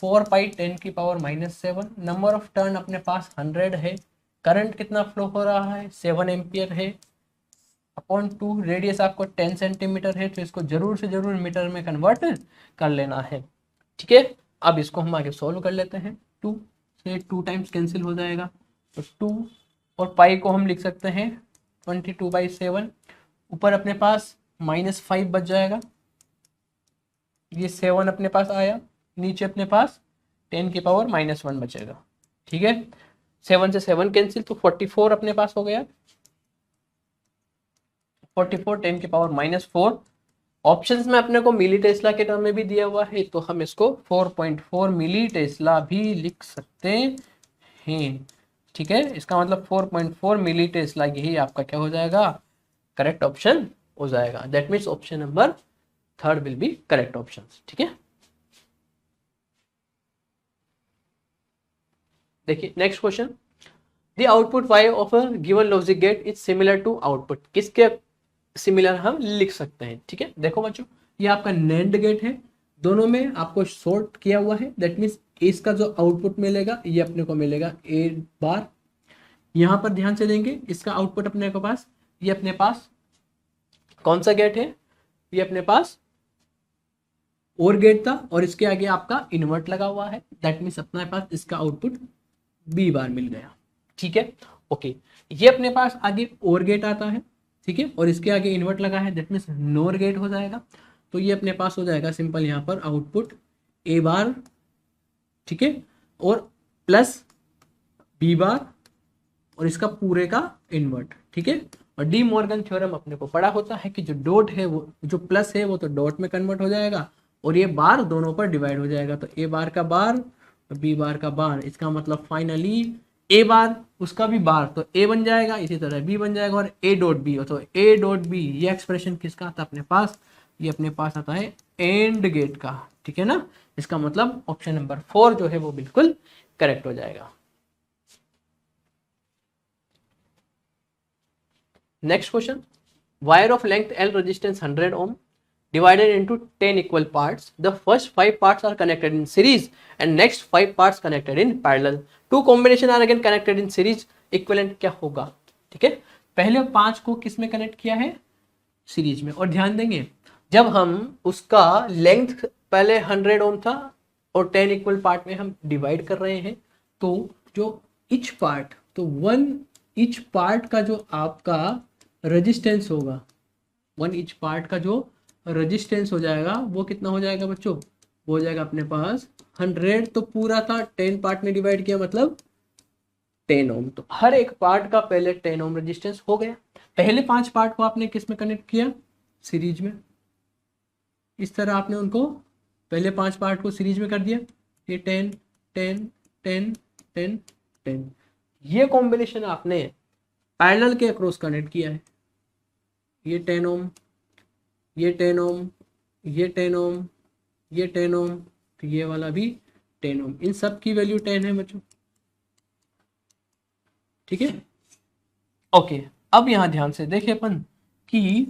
A: 4 पाई 10 की पावर -7। नंबर ऑफ टर्न अपने पास 100 है। करंट कितना फ्लो हो रहा है 7 एम्पियर है अपॉन 2। रेडियस आपको 10 सेंटीमीटर है, तो इसको जरूर से जरूर मीटर में कन्वर्ट कर लेना है। ठीक है, अब इसको हम आगे सॉल्व कर लेते हैं। 2 से 2 टाइम्स कैंसिल हो जाएगा, तो 2 और पाई को हम लिख सकते हैं 22/7। ऊपर अपने पास -5 बच जाएगा, ये 7 अपने पास आया, नीचे अपने पास 10 की पावर -1 बचेगा। ठीक है, 7 से 7 कैंसिल, तो 44 अपने पास हो गया। 44 10 की पावर -4। ऑप्शंस में अपने को मिली टेस्ला के टर्म में भी दिया हुआ है, तो हम इसको 4.4 मिली टेस्ला भी लिख सकते हैं। ठीक है, इसका मतलब 4.4 मिली टेस्ला, यही आपका क्या हो जाएगा, करेक्ट ऑप्शन हो जाएगा। That means option number 3 will be correct option. ठीक है, देखिए next question. The output y of a given logic gate is similar to output. किसके सिमिलर हम लिख सकते हैं। ठीक है, देखो बच्चों, ये आपका नैंड गेट है, दोनों में आपको शॉर्ट किया हुआ है। दैट मीन्स इसका जो आउटपुट मिलेगा ये अपने को मिलेगा ए बार। यहां पर ध्यान से देंगे, इसका आउटपुट अपने को पास, ये अपने पास कौन सा गेट है, ये अपने पास और गेट था, और इसके आगे आपका इन्वर्ट लगा हुआ है। दैट मीन्स अपने पास इसका आउटपुट बी बार मिल गया। ठीक है, ओके, ये अपने पास आगे और गेट आता है। ठीक है, और इसके आगे इन्वर्ट लगा है, दैट मीन्स नोर गेट हो जाएगा। तो ये अपने पास हो जाएगा सिंपल यहाँ पर आउटपुट ए बार, ठीक है, और प्लस बी बार, और इसका पूरे का इन्वर्ट। ठीक है, और डी मॉर्गन थ्योरम अपने को पढ़ा होता है कि जो डॉट है वो, जो प्लस है वो तो डॉट में कन्वर्ट हो जाएगा, और ये बार दोनों पर डिवाइड हो जाएगा। तो ए बार का बार और बी बार का बार, इसका मतलब फाइनली ए बार उसका भी बार, तो ए बन जाएगा, इसी तरह बी बन जाएगा, और ए डॉट बी, तो ए डॉट बी, ये एक्सप्रेशन किसका आता है अपने पास, ये अपने पास आता है एंड गेट का। ठीक है ना, इसका मतलब ऑप्शन नंबर 4 जो है वो बिल्कुल करेक्ट हो जाएगा। Next question. Wire of length L resistance 100 ohm divided into 10 equal parts. The first 5 parts are connected in series and next 5 parts connected in parallel. Two combination are again connected in series. Equivalent क्या होगा। ठीक है, पहले 5 को किस में कनेक्ट किया है, सीरीज में। और ध्यान देंगे, जब हम उसका लेंथ पहले 100 ओम था और 10 इक्वल पार्ट में हम डिवाइड कर रहे हैं, तो जो इच पार्ट, तो 1 इच पार्ट का जो आपका रेजिस्टेंस होगा, 1 इच पार्ट का जो रेजिस्टेंस हो जाएगा वो कितना हो जाएगा बच्चों, वो हो जाएगा अपने पास 100। तो पूरा था 10 पार्ट में डिवाइड किया, मतलब 10 ओम। तो हर एक पार्ट का पहले 10 ओम रेजिस्टेंस हो गया। पहले 5 पार्ट को आपने किस में कनेक्ट किया, सीरीज में। इस तरह आपने उनको पहले 5 पार्ट को सीरीज में कर दिया, ये 10 10 10 10 10। ये कॉम्बिनेशन आपने पैरेलल के अक्रॉस कनेक्ट किया है, ये 10 ओम, ये 10 ओम, ये 10 ओम, ये 10 ओम, तो ये वाला भी 10 ओम। इन सब की वैल्यू 10 है बच्चों। ठीक है, ओके, अब यहां ध्यान से देखें अपन कि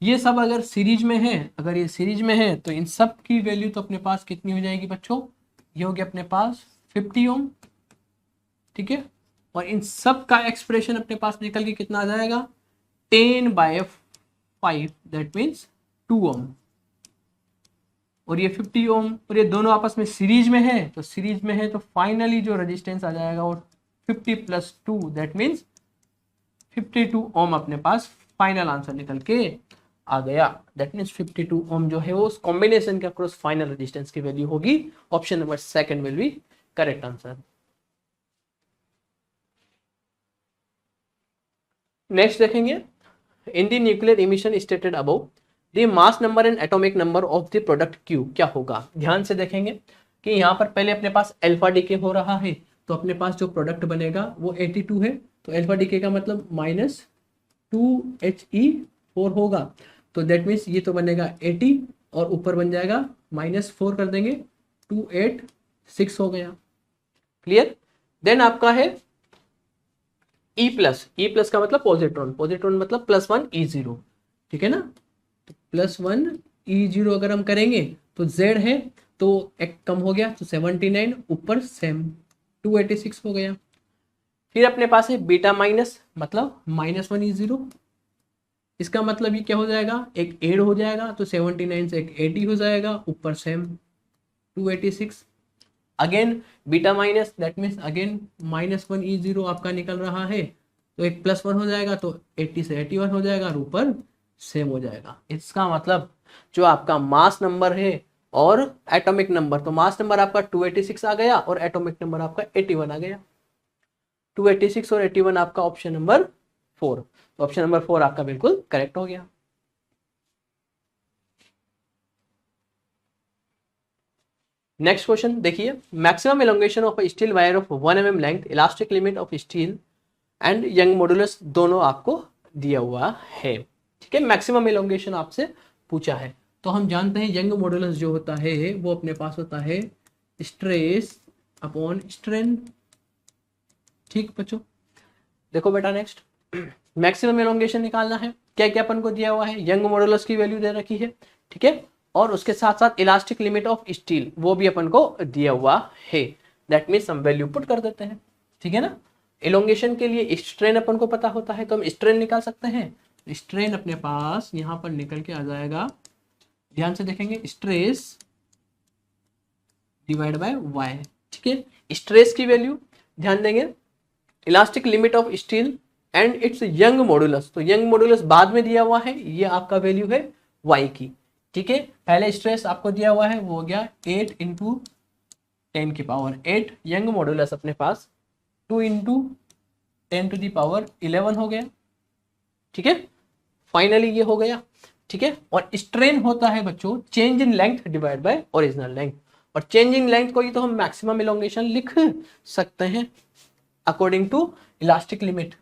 A: ये सब अगर सीरीज में है, अगर ये सीरीज में है तो इन सब की वैल्यू तो अपने पास कितनी हो जाएगी बच्चों, ये हो गया अपने पास 50 ओम। ठीक है, और इन सब का एक्सप्रेशन अपने पास निकल के कितना आ जाएगा, 10/5, दैट मीन्स 2 ओम। और ये 50 ओम, और ये दोनों आपस में सीरीज में है, तो सीरीज में है तो फाइनली जो रेजिस्टेंस आ जाएगा वो 50 + 2, दैट मीन्स 52 ओम अपने पास फाइनल आंसर निकल के आ गया। दैट मीन्स 52 ओम जो है वो उस कॉम्बिनेशन के अक्रॉस फाइनल रेजिस्टेंस की वैल्यू होगी। Option number 2 will be correct answer. Next देखेंगे, in the nuclear emission stated above the mass number and atomic number of the product Q क्या होगा। ध्यान से देखेंगे कि यहाँ पर पहले अपने पास अल्फा डीके हो रहा है, तो अपने पास जो प्रोडक्ट बनेगा वो 82 है, तो अल्फा डीके का मतलब -2He4 होगा। तो दैट मीन्स ये तो बनेगा 80 और ऊपर बन जाएगा -4 कर देंगे 286 हो गया। क्लियर। देन आपका है ई प्लस का मतलब पॉजिट्रॉन, पॉजिट्रॉन मतलब +1 E0, ठीक है ना। तो +1 E0 अगर हम करेंगे तो Z है तो एक कम हो गया तो 79, ऊपर सेम 286 हो गया। फिर अपने पास है बीटा माइनस मतलब -1 E0, इसका मतलब ये क्या हो जाएगा, एक ऐड हो जाएगा तो 79 से एक 80 हो जाएगा, ऊपर same 286। Again beta minus that means again -1 E0 आपका निकल रहा है तो एक +1 हो जाएगा तो 80 से 81 हो जाएगा और ऊपर सेम हो जाएगा। इसका मतलब जो आपका मास नंबर है और एटॉमिक नंबर, तो मास नंबर आपका 286 आ गया और एटॉमिक नंबर आपका 81 आ गया। 286 और 81 आपका ऑप्शन नंबर 4, तो ऑप्शन नंबर 4 आपका बिल्कुल करेक्ट हो गया। नेक्स्ट क्वेश्चन देखिए, maximum elongation of steel wire of 1 mm length, elastic limit of steel and young modulus दोनों आपको दिया हुआ है। ठीक है, मैक्सिमम एलोंगेशन आपसे पूछा है तो हम जानते हैं यंग मॉडुलस जो होता है वो अपने पास होता है स्ट्रेस अपॉन स्ट्रेन। ठीक बच्चों, देखो बेटा नेक्स्ट मैक्सिमम एलोंगेशन निकालना है। क्या क्या अपन को दिया हुआ है, यंग मॉडुलस की वैल्यू दे रखी है, ठीक है, और उसके साथ साथ इलास्टिक लिमिट ऑफ स्टील वो भी अपन को दिया हुआ है। दैट मीन्स हम वैल्यू पुट कर देते हैं, ठीक है ना। एलोंगेशन के लिए स्ट्रेन अपन को पता होता है तो हम स्ट्रेन निकाल सकते हैं। स्ट्रेन अपने पास यहां पर निकल के आ जाएगा, ध्यान से देखेंगे, स्ट्रेस डिवाइड बाय वाई। ठीक है, स्ट्रेस की वैल्यू ध्यान देंगे, elastic limit of steel and it's young modulus, तो यंग मॉडुलस बाद में दिया हुआ है, ये आपका वैल्यू है y की। ठीक है, पहले स्ट्रेस आपको दिया हुआ है वो हो गया 8 × 10⁸, यंग मॉडुलस अपने पास 2 × 10⁻11 हो गया। ठीक है, फाइनली ये हो गया। ठीक है, और स्ट्रेन होता है बच्चों change in length divide by original length, और चेंज इन लेंथ को ही तो हम मैक्सिमम एलोंगेशन लिख सकते हैं according to elastic limit,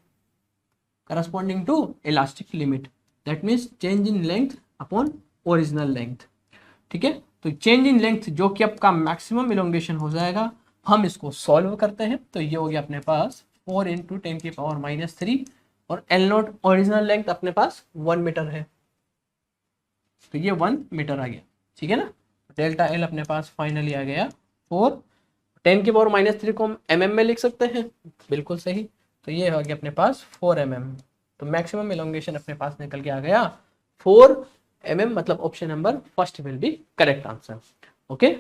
A: corresponding to elastic limit, that means change in length upon original length. ठीक है, तो चेंज इन लेंथ जो कि आपका मैक्सिमम एलोंगेशन हो जाएगा, हम इसको सॉल्व करते हैं तो ये हो गया अपने पास 4 × 10⁻³ और L0 ओरिजिनल लेंथ अपने पास 1 मीटर है तो ये 1 मीटर आ गया। ठीक है ना, डेल्टा L अपने पास फाइनली आ गया 4, 10⁻³ को हम mm में लिख सकते हैं, बिल्कुल सही, तो ये हो गया अपने पास 4 mm, तो मैक्सिमम एलोंगेशन अपने पास निकल के आ गया 4 mm, मतलब option number first will be correct answer. Okay,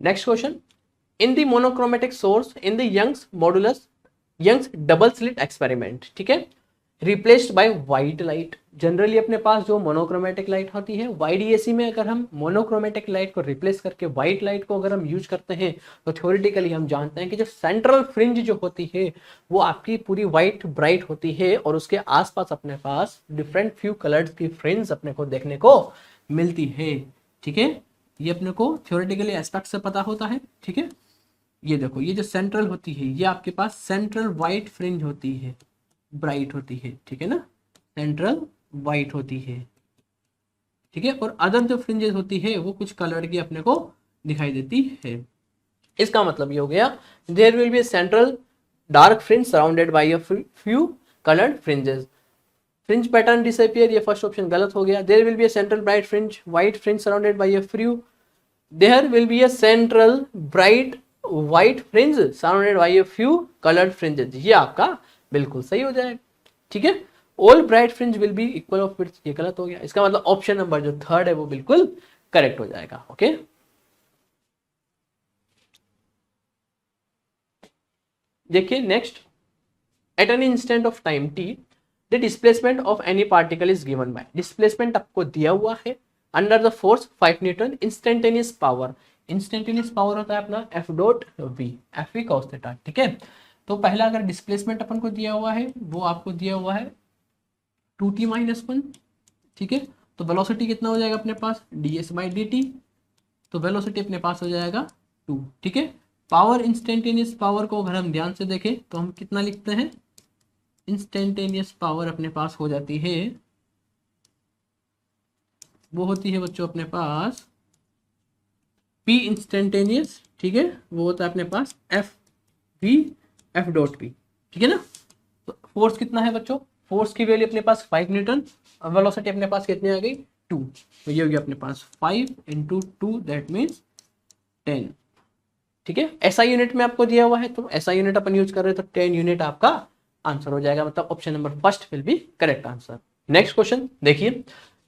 A: next question, in the monochromatic source in the Young's modulus Young's double slit experiment, ठीक है, replaced by white light. Generally अपने पास जो मोनोक्रोमेटिक लाइट होती है YDAC में, अगर हम मोनोक्रोमेटिक लाइट को रिप्लेस करके व्हाइट लाइट को अगर हम यूज करते हैं तो थ्योरेटिकली हम जानते हैं कि जो सेंट्रल फ्रिंज जो होती है वो आपकी पूरी व्हाइट ब्राइट होती है और उसके आसपास अपने पास डिफरेंट फ्यू कलर्स की फ्रिंज अपने को देखने को मिलती है। ठीक है, ये अपने को थ्योरेटिकली एस्पेक्ट से पता होता है। ठीक है, ये देखो, ये जो सेंट्रल होती है ये आपके पास सेंट्रल व्हाइट फ्रिंज होती है, ब्राइट होती है। ठीक है ना, सेंट्रल व्हाइट होती है। ठीक है, और अदर जो फ्रिंजेस होती है वो कुछ कलर की अपने को दिखाई देती है। इसका मतलब ये हो गया there will be central dark fringe surrounded by a few coloured fringes. Fringe pattern disappear, ये फर्स्ट ऑप्शन गलत हो गया। There will be a central bright fringe white fringe surrounded by a few, there will be a central bright white fringe surrounded by a few coloured fringes, ये आपका बिल्कुल सही हो जाएगा। ठीक है, all bright fringe will be equal of width, ये गलत हो गया। इसका मतलब ऑप्शन नंबर जो थर्ड है वो बिल्कुल करेक्ट हो जाएगा। ओके, देखिए next, at an instant of time t the displacement of any particle is given by, displacement आपको दिया हुआ है under the force 5 newton, instantaneous power, instantaneous power होता है अपना F.V, F cos थीटा। ठीक है, तो पहला अगर डिस्प्लेसमेंट अपन को दिया हुआ है वो आपको दिया हुआ है 2t-1। ठीक है, तो वेलोसिटी कितना हो जाएगा अपने पास ds/dt, तो वेलोसिटी अपने पास हो जाएगा 2। ठीक है, पावर इंस्टेंटेनियस पावर को अगर हम ध्यान से देखें तो हम कितना लिखते हैं इंस्टेंटेनियस पावर अपने पास हो जाती है, वो होती है बच्चों अपने पास P इंस्टेंटेनियस, ठीक है, वो होता है अपने पास F V F dot P, ठीक है ना। तो फोर्स कितना है बच्चों, फोर्स की वैल्यू अपने पास 5 न्यूटन, वेलोसिटी अपने पास कितनी आ गई 2, तो ये हो गया अपने पास 5 इंटू 2 दैट मीन्स 10, ठीक है। एसआई यूनिट में आपको दिया हुआ है तो एसआई यूनिट अपन यूज कर रहे हैं तो 10 यूनिट आपका आंसर हो जाएगा, मतलब option number first will be correct answer. Next question देखिए,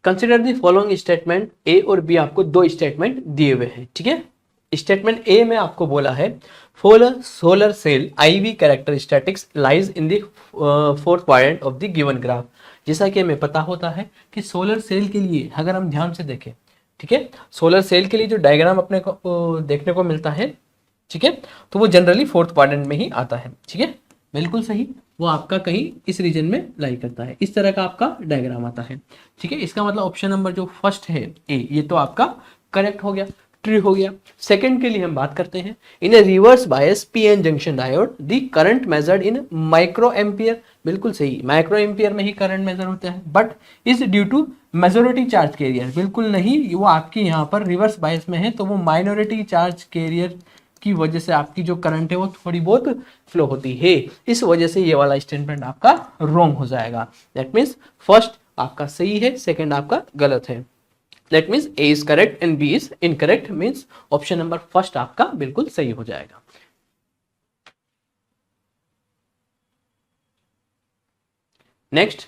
A: कंसिडर द फॉलोइंग स्टेटमेंट, ए और बी आपको दो स्टेटमेंट दिए हुए हैं, ठीक है। स्टेटमेंट ए में आपको बोला है solar cell IV characteristics lies in the fourth quadrant of the given graph. जैसा कि हमें पता होता है कि सोलर सेल के लिए अगर हम ध्यान से देखें, ठीक है, सोलर सेल के लिए जो डायग्राम अपने को देखने को मिलता है, ठीक है, तो वो जनरली फोर्थ क्वाड्रेंट में ही आता है, ठीक है, बिल्कुल सही, वो आपका कहीं इस रीजन में लाई करता है, इस तरह का आपका डायग्राम आता है, ठीक है। इसका मतलब ऑप्शन नंबर जो फर्स्ट है ए, ये तो आपका करेक्ट हो गया, ट्रू हो गया। सेकंड के लिए हम बात करते हैं, in a reverse bias PN junction diode the current measured in micro ampere, बिल्कुल सही, माइक्रो एम्पियर में ही करंट मेजर होता है, but is due to majority charge carrier, बिल्कुल नहीं, वो आपकी यहाँ पर रिवर्स बायस में है तो वो माइनॉरिटी चार्ज कैरियर की वजह से आपकी जो करंट है वो थोड़ी बहुत फ्लो होती है, इस वजह से ये वाला स्टेटमेंट आपका रॉन्ग हो जाएगा। दैट मीन्स फर्स्ट आपका सही है, सेकंड आपका गलत है। That means A is correct and B is incorrect, means option number first आपका बिल्कुल सही हो जाएगा। नेक्स्ट,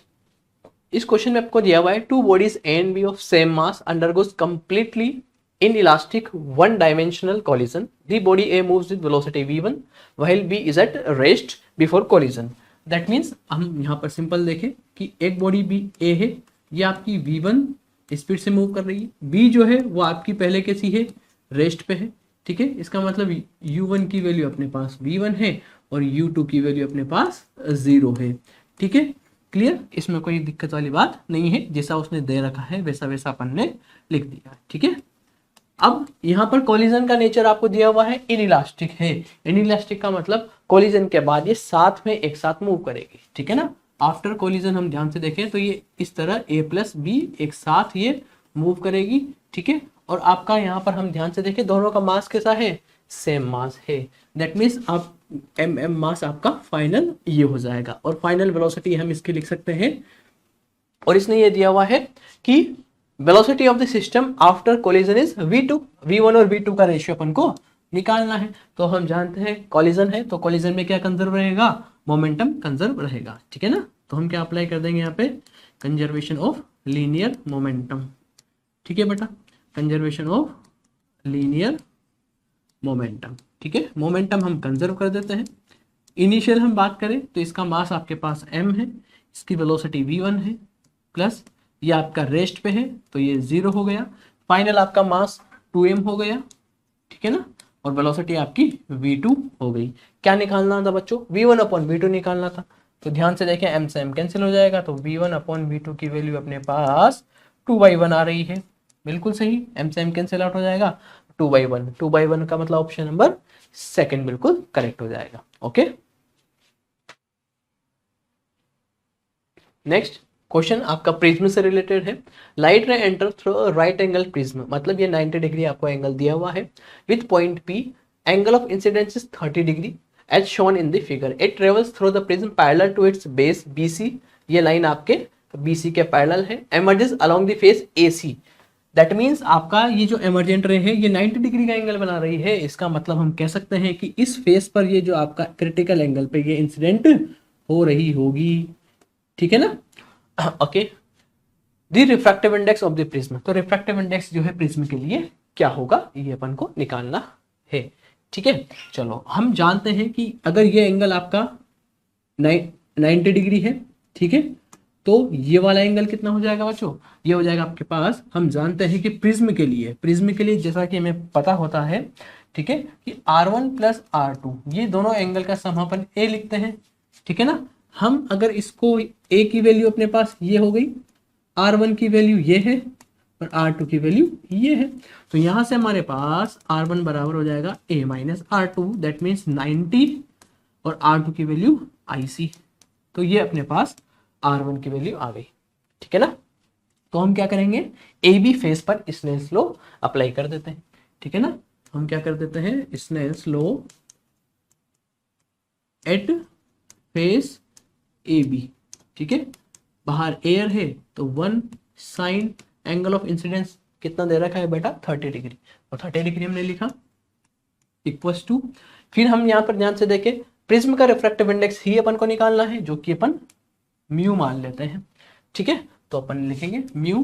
A: इस क्वेश्चन में आपको दिया हुआ है two bodies A and B of same mass undergoes completely inelastic one dimensional collision. The body A moves with velocity v1 while B is at rest before collision. That means हम यहाँ पर सिंपल देखें कि एक बॉडी B A है, ये आपकी v1 स्पीड से मूव कर रही है, B जो है वो आपकी पहले कैसी है, रेस्ट पे है, ठीक है। इसका मतलब u1 की वैल्यू अपने पास v1 है और u2 की वैल्यू अपने पास 0 है, ठीक है, क्लियर, इसमें कोई दिक्कत वाली बात नहीं है, जैसा उसने दे रखा है वैसा वैसा अपन ने लिख दिया, ठीक है। अब यहाँ पर कोलिजन का नेचर आपको दिया हुआ है इनइलास्टिक है, इनइलास्टिक का मतलब कोलिजन के बाद ये साथ में एक साथ मूव करेगी, ठीक है ना। आफ्टर कोलिजन हम ध्यान से देखें तो ये इस तरह A प्लस बी एक साथ ये मूव करेगी, ठीक है, और आपका यहाँ पर हम ध्यान से देखें दोनों का मास कैसा है, सेम मास है, दैट मीन्स आप m मास आपका फाइनल ये हो जाएगा, और फाइनल वेलोसिटी हम इसकी लिख सकते हैं, और इसने ये दिया हुआ है कि velocity of the system after collision is v2, v1 और v2 का रेशियो अपन को निकालना है, तो हम जानते हैं कोलिजन है तो कोलिजन में क्या कंजर्व रहेगा, मोमेंटम कंजर्व रहेगा, ठीक है ना। तो हम क्या अप्लाई कर देंगे यहाँ पे, कंजर्वेशन ऑफ लीनियर मोमेंटम, ठीक है बेटा, कंजर्वेशन ऑफ लीनियर मोमेंटम, ठीक है, मोमेंटम हम कंजर्व कर देते हैं। इनिशियल हम बात करें तो इसका मास आपके पास m है, इसकी वेलोसिटी v1 है, प्लस ये आपका रेस्ट पे है तो ये 0 हो गया, फाइनल आपका मास 2m हो गया, ठीक है ना, और वेलोसिटी आपकी v2 हो गई। क्या निकालना था बच्चों, v1 अपॉन v2 निकालना था, तो ध्यान से देखें m से m कैंसिल हो जाएगा, तो v1 अपॉन v2 की वैल्यू अपने पास 2/1 आ रही है, बिल्कुल सही, m से m कैंसिल आउट हो जाएगा, 2/1, 2/1 का मतलब ऑप्शन नंबर सेकंड बिल्कुल करेक्ट हो जाएगा। ओके, नेक्स्ट क्वेश्चन आपका प्रिज्म से रिलेटेड है। Light ray enter through right angle prism, मतलब ये 90 डिग्री आपको एंगल दिया हुआ है, with point P angle of incidence is 30 degree as shown in the figure, it travels through the prism parallel to its base BC, ये लाइन आपके BC के पैरेलल है, emerges along the face AC, that means आपका ये जो एमरजेंट रे है ये 90 डिग्री का एंगल बना रही है, इसका मतलब हम कह सकते हैं कि इस फेस पर ये जो आपका क्रिटिकल एंगल पे ये इंसिडेंट हो रही होगी, ठीक है ना। Okay, the refractive index of the prism, तो रिफ्रैक्टिव इंडेक्स जो है प्रिज्म के लिए क्या होगा ये अपन को निकालना है, ठीक है। चलो हम जानते हैं कि अगर ये एंगल आपका 90 डिग्री है, ठीक है, तो ये वाला एंगल कितना हो जाएगा बच्चों, ये हो जाएगा आपके पास, हम जानते हैं कि प्रिज्म के लिए जैसा कि हमें पता होता है, ठीक है, कि R1 प्लस R2 ये दोनों एंगल का सम अपन A लिखते हैं, ठीक है ना। हम अगर इसको A की वैल्यू अपने पास ये हो गई, R1 की वैल्यू ये है और R2 की वैल्यू ये है, तो यहां से हमारे पास R1 बराबर हो जाएगा A minus R2, that means 90, और R2 की वैल्यू IC, तो ये अपने पास R1 की वैल्यू आ गई, ठीक है ना। तो हम क्या करेंगे, ए बी फेस पर स्नेल्स लॉ अप्लाई कर देते हैं, ठीक है ना। हम क्या कर देते हैं, Snell's law at face A B, ठीक है। बाहर एयर है तो 1 साइन एंगल ऑफ इंसिडेंस कितना दे रखा है बेटा, 30 डिग्री, और 30 डिग्री हमने लिखा इक्वल्स टू, फिर हम यहाँ पर ध्यान से देखें प्रिज्म का रिफ्रैक्टिव इंडेक्स ही अपन को निकालना है, जो कि अपन म्यू मान लेते हैं, ठीक है। तो अपन लिखेंगे म्यू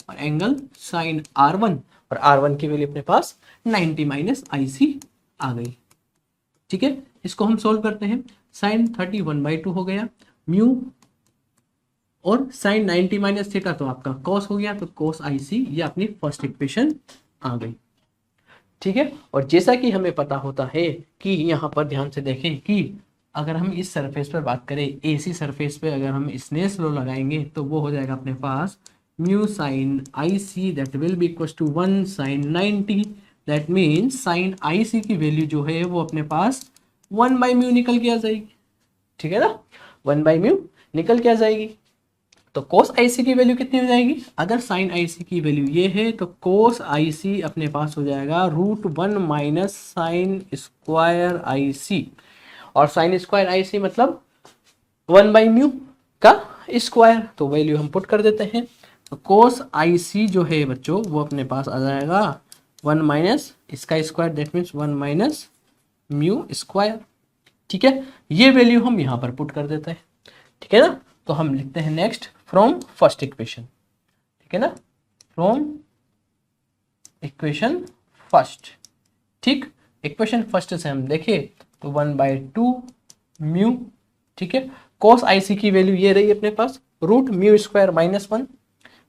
A: और एंगल साइन R1, और R1 की वैल्यू अपने पास 90 माइनस IC आ गई, ठीक है। इसको हम सोल्व करते हैं, साइन 30 1/2 हो गया, म्यू और साइन 90 माइनस थीटा तो आपका कॉस हो गया, तो कॉस IC ये अपनी फर्स्ट इक्वेशन आ गई, ठीक है। और जैसा कि हमें पता होता है कि यहाँ पर ध्यान से देखें कि अगर हम इस सरफेस पर बात करें, AC सरफेस पे अगर हम स्नेल्स लॉ लगाएंगे तो वो हो जाएगा अपने पास mu sine IC that will be equal to 1 sine 90, that means sine IC की वैल्यू जो है वो अपने पास 1/म्यू निकल के आ जाएगी, ठीक है ना, 1/म्यू निकल के आ जाएगी। तो cos IC की वैल्यू कितनी हो जाएगी, अगर sin IC की वैल्यू ये है तो cos IC अपने पास हो जाएगा √1 माइनस साइन स्क्वायर IC, और साइन स्क्वायर IC मतलब 1/म्यू का स्क्वायर, तो वैल्यू हम पुट कर देते हैं। तो cos IC जो है बच्चों वो अपने पास आ जाएगा 1 माइनस इसका square, that means 1 minus mu square, ठीक है। ये वैल्यू हम यहाँ पर पुट कर देते हैं, ठीक है ना। तो हम लिखते हैं नेक्स्ट फ्रॉम फर्स्ट इक्वेशन, ठीक है ना, फ्रॉम इक्वेशन फर्स्ट, ठीक। इक्वेशन फर्स्ट से हम देखें तो 1/2 म्यू, ठीक है। cos IC की वैल्यू ये रही अपने पास रूट म्यू स्क्वायर -1,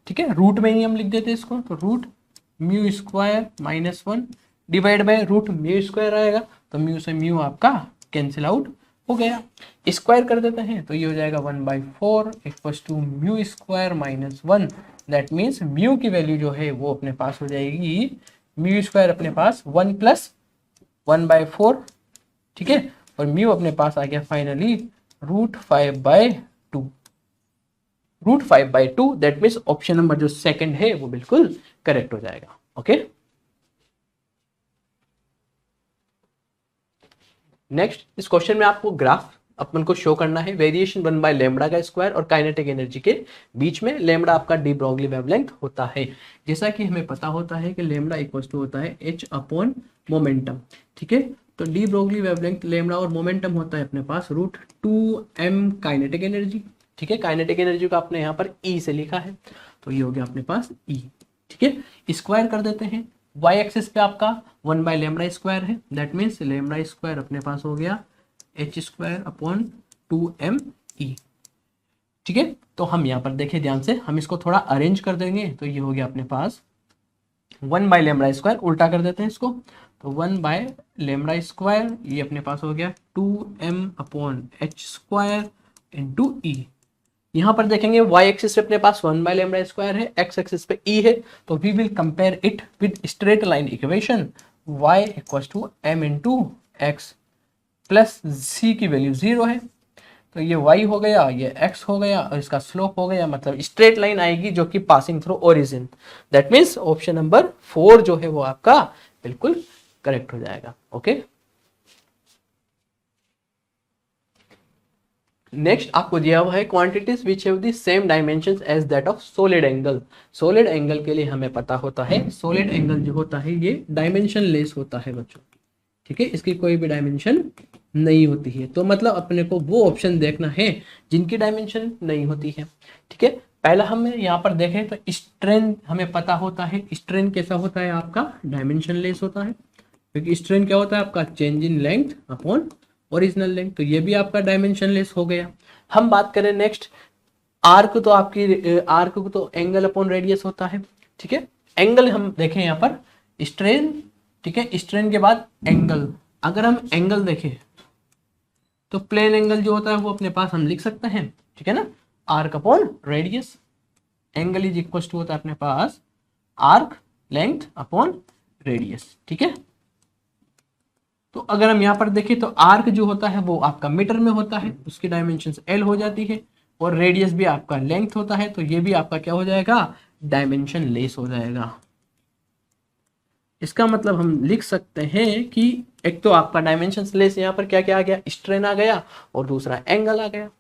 A: ठीक है। रूट में ही हम लिख देते हैं इसको, तो root mu square -1 divide by root mu square आएगा, तो म्यू से म्यू आपका कैंसिल आउट हो गया, स्क्वायर कर देते हैं तो ये हो जाएगा 1/4 equals to mu square -1, that means mu की वैल्यू जो है वो अपने पास हो जाएगी म्यू स्क्वायर अपने पास 1 + 1/4, ठीक है। और म्यू अपने पास आ गया finally √5/2, √5/2, that means option number जो सेकंड है वो बिल्कुल करेक्ट हो जाएगा, ओके। नेक्स्ट इस क्वेश्चन में आपको ग्राफ अपन को शो करना है, वेरिएशन 1/λ का स्क्वायर और काइनेटिक एनर्जी के बीच में। लैम्बडा आपका डी ब्रोगली वेवलेंथ होता है, जैसा कि हमें पता होता है कि लैम्बडा इक्वल टू होता है H/मोमेंटम, ठीक है। तो डी ब्रोगली वेवलेंथ लैम्बडा और मोमेंटम होता है अपने पास √2m काइनेटिक एनर्जी, ठीक है। काइनेटिक एनर्जी को आपने यहाँ पर E से लिखा है, तो ये हो गया अपने पास E, ठीक है। स्क्वायर कर देते हैं, y एक्सिस पे आपका 1/λ स्क्वायर है, दैट मीन्स लैम्बडा स्क्वायर अपने पास हो गया H²/2me, ठीक है। तो हम यहाँ पर देखें ध्यान से, हम इसको थोड़ा अरेंज कर देंगे, तो ये हो गया अपने पास 1/λ स्क्वायर, उल्टा कर देते हैं इसको, तो 1/λ स्क्वायर ये अपने पास हो गया 2m/h² इंटू E। यहाँ पर देखेंगे y एक्सिस पे अपने पास 1/λ स्क्वायर है, x एक्सिस पे E है, तो we will compare it with straight line equation y equals to m into x plus c की वैल्यू 0 है, तो ये y हो गया, ये x हो गया, और इसका स्लोप हो गया, मतलब स्ट्रेट लाइन आएगी जो कि passing through origin, that means option number 4 जो है वो आपका बिल्कुल करेक्ट हो जाएगा, ओके। नेक्स्ट आपको दिया हुआ है quantities which have the same dimensions as that of solid angle. Solid angle के लिए हमें पता होता है सॉलिड एंगल जो होता है ये डायमेंशन लेस होता है बच्चों, ठीक है। इसकी कोई भी डायमेंशन नहीं होती है, तो मतलब अपने को वो ऑप्शन देखना है जिनकी डायमेंशन नहीं होती है, ठीक है। पहला हम यहाँ पर देखें तो स्ट्रेन हमें पता होता है, स्ट्रेन कैसा होता है आपका डायमेंशन लेस होता है, क्योंकि स्ट्रेन क्या होता है आपका change in length upon original length, तो ये भी आपका डायमेंशन लेस हो गया। हम बात करें नेक्स्ट आर्क, तो आपकी आर्क को तो एंगल अपॉन रेडियस होता है, ठीक है। एंगल हम देखें यहाँ पर स्ट्रेन, ठीक है, स्ट्रेन के बाद एंगल, अगर हम एंगल देखें तो प्लेन एंगल जो होता है वो अपने पास हम लिख सकते हैं, ठीक है ना, arc upon radius, angle is equal to होता है अपने पास आर्क लेंथ अपॉन रेडियस, ठीक है। तो अगर हम यहाँ पर देखें तो आर्क जो होता है वो आपका मीटर में होता है, उसकी डायमेंशन एल हो जाती है, और रेडियस भी आपका लेंथ होता है, तो ये भी आपका क्या हो जाएगा, डायमेंशन लेस हो जाएगा। इसका मतलब हम लिख सकते हैं कि एक तो आपका डायमेंशन लेस, यहाँ पर क्या क्या आ गया, स्ट्रेन आ गया, और दूसरा एंगल आ गया।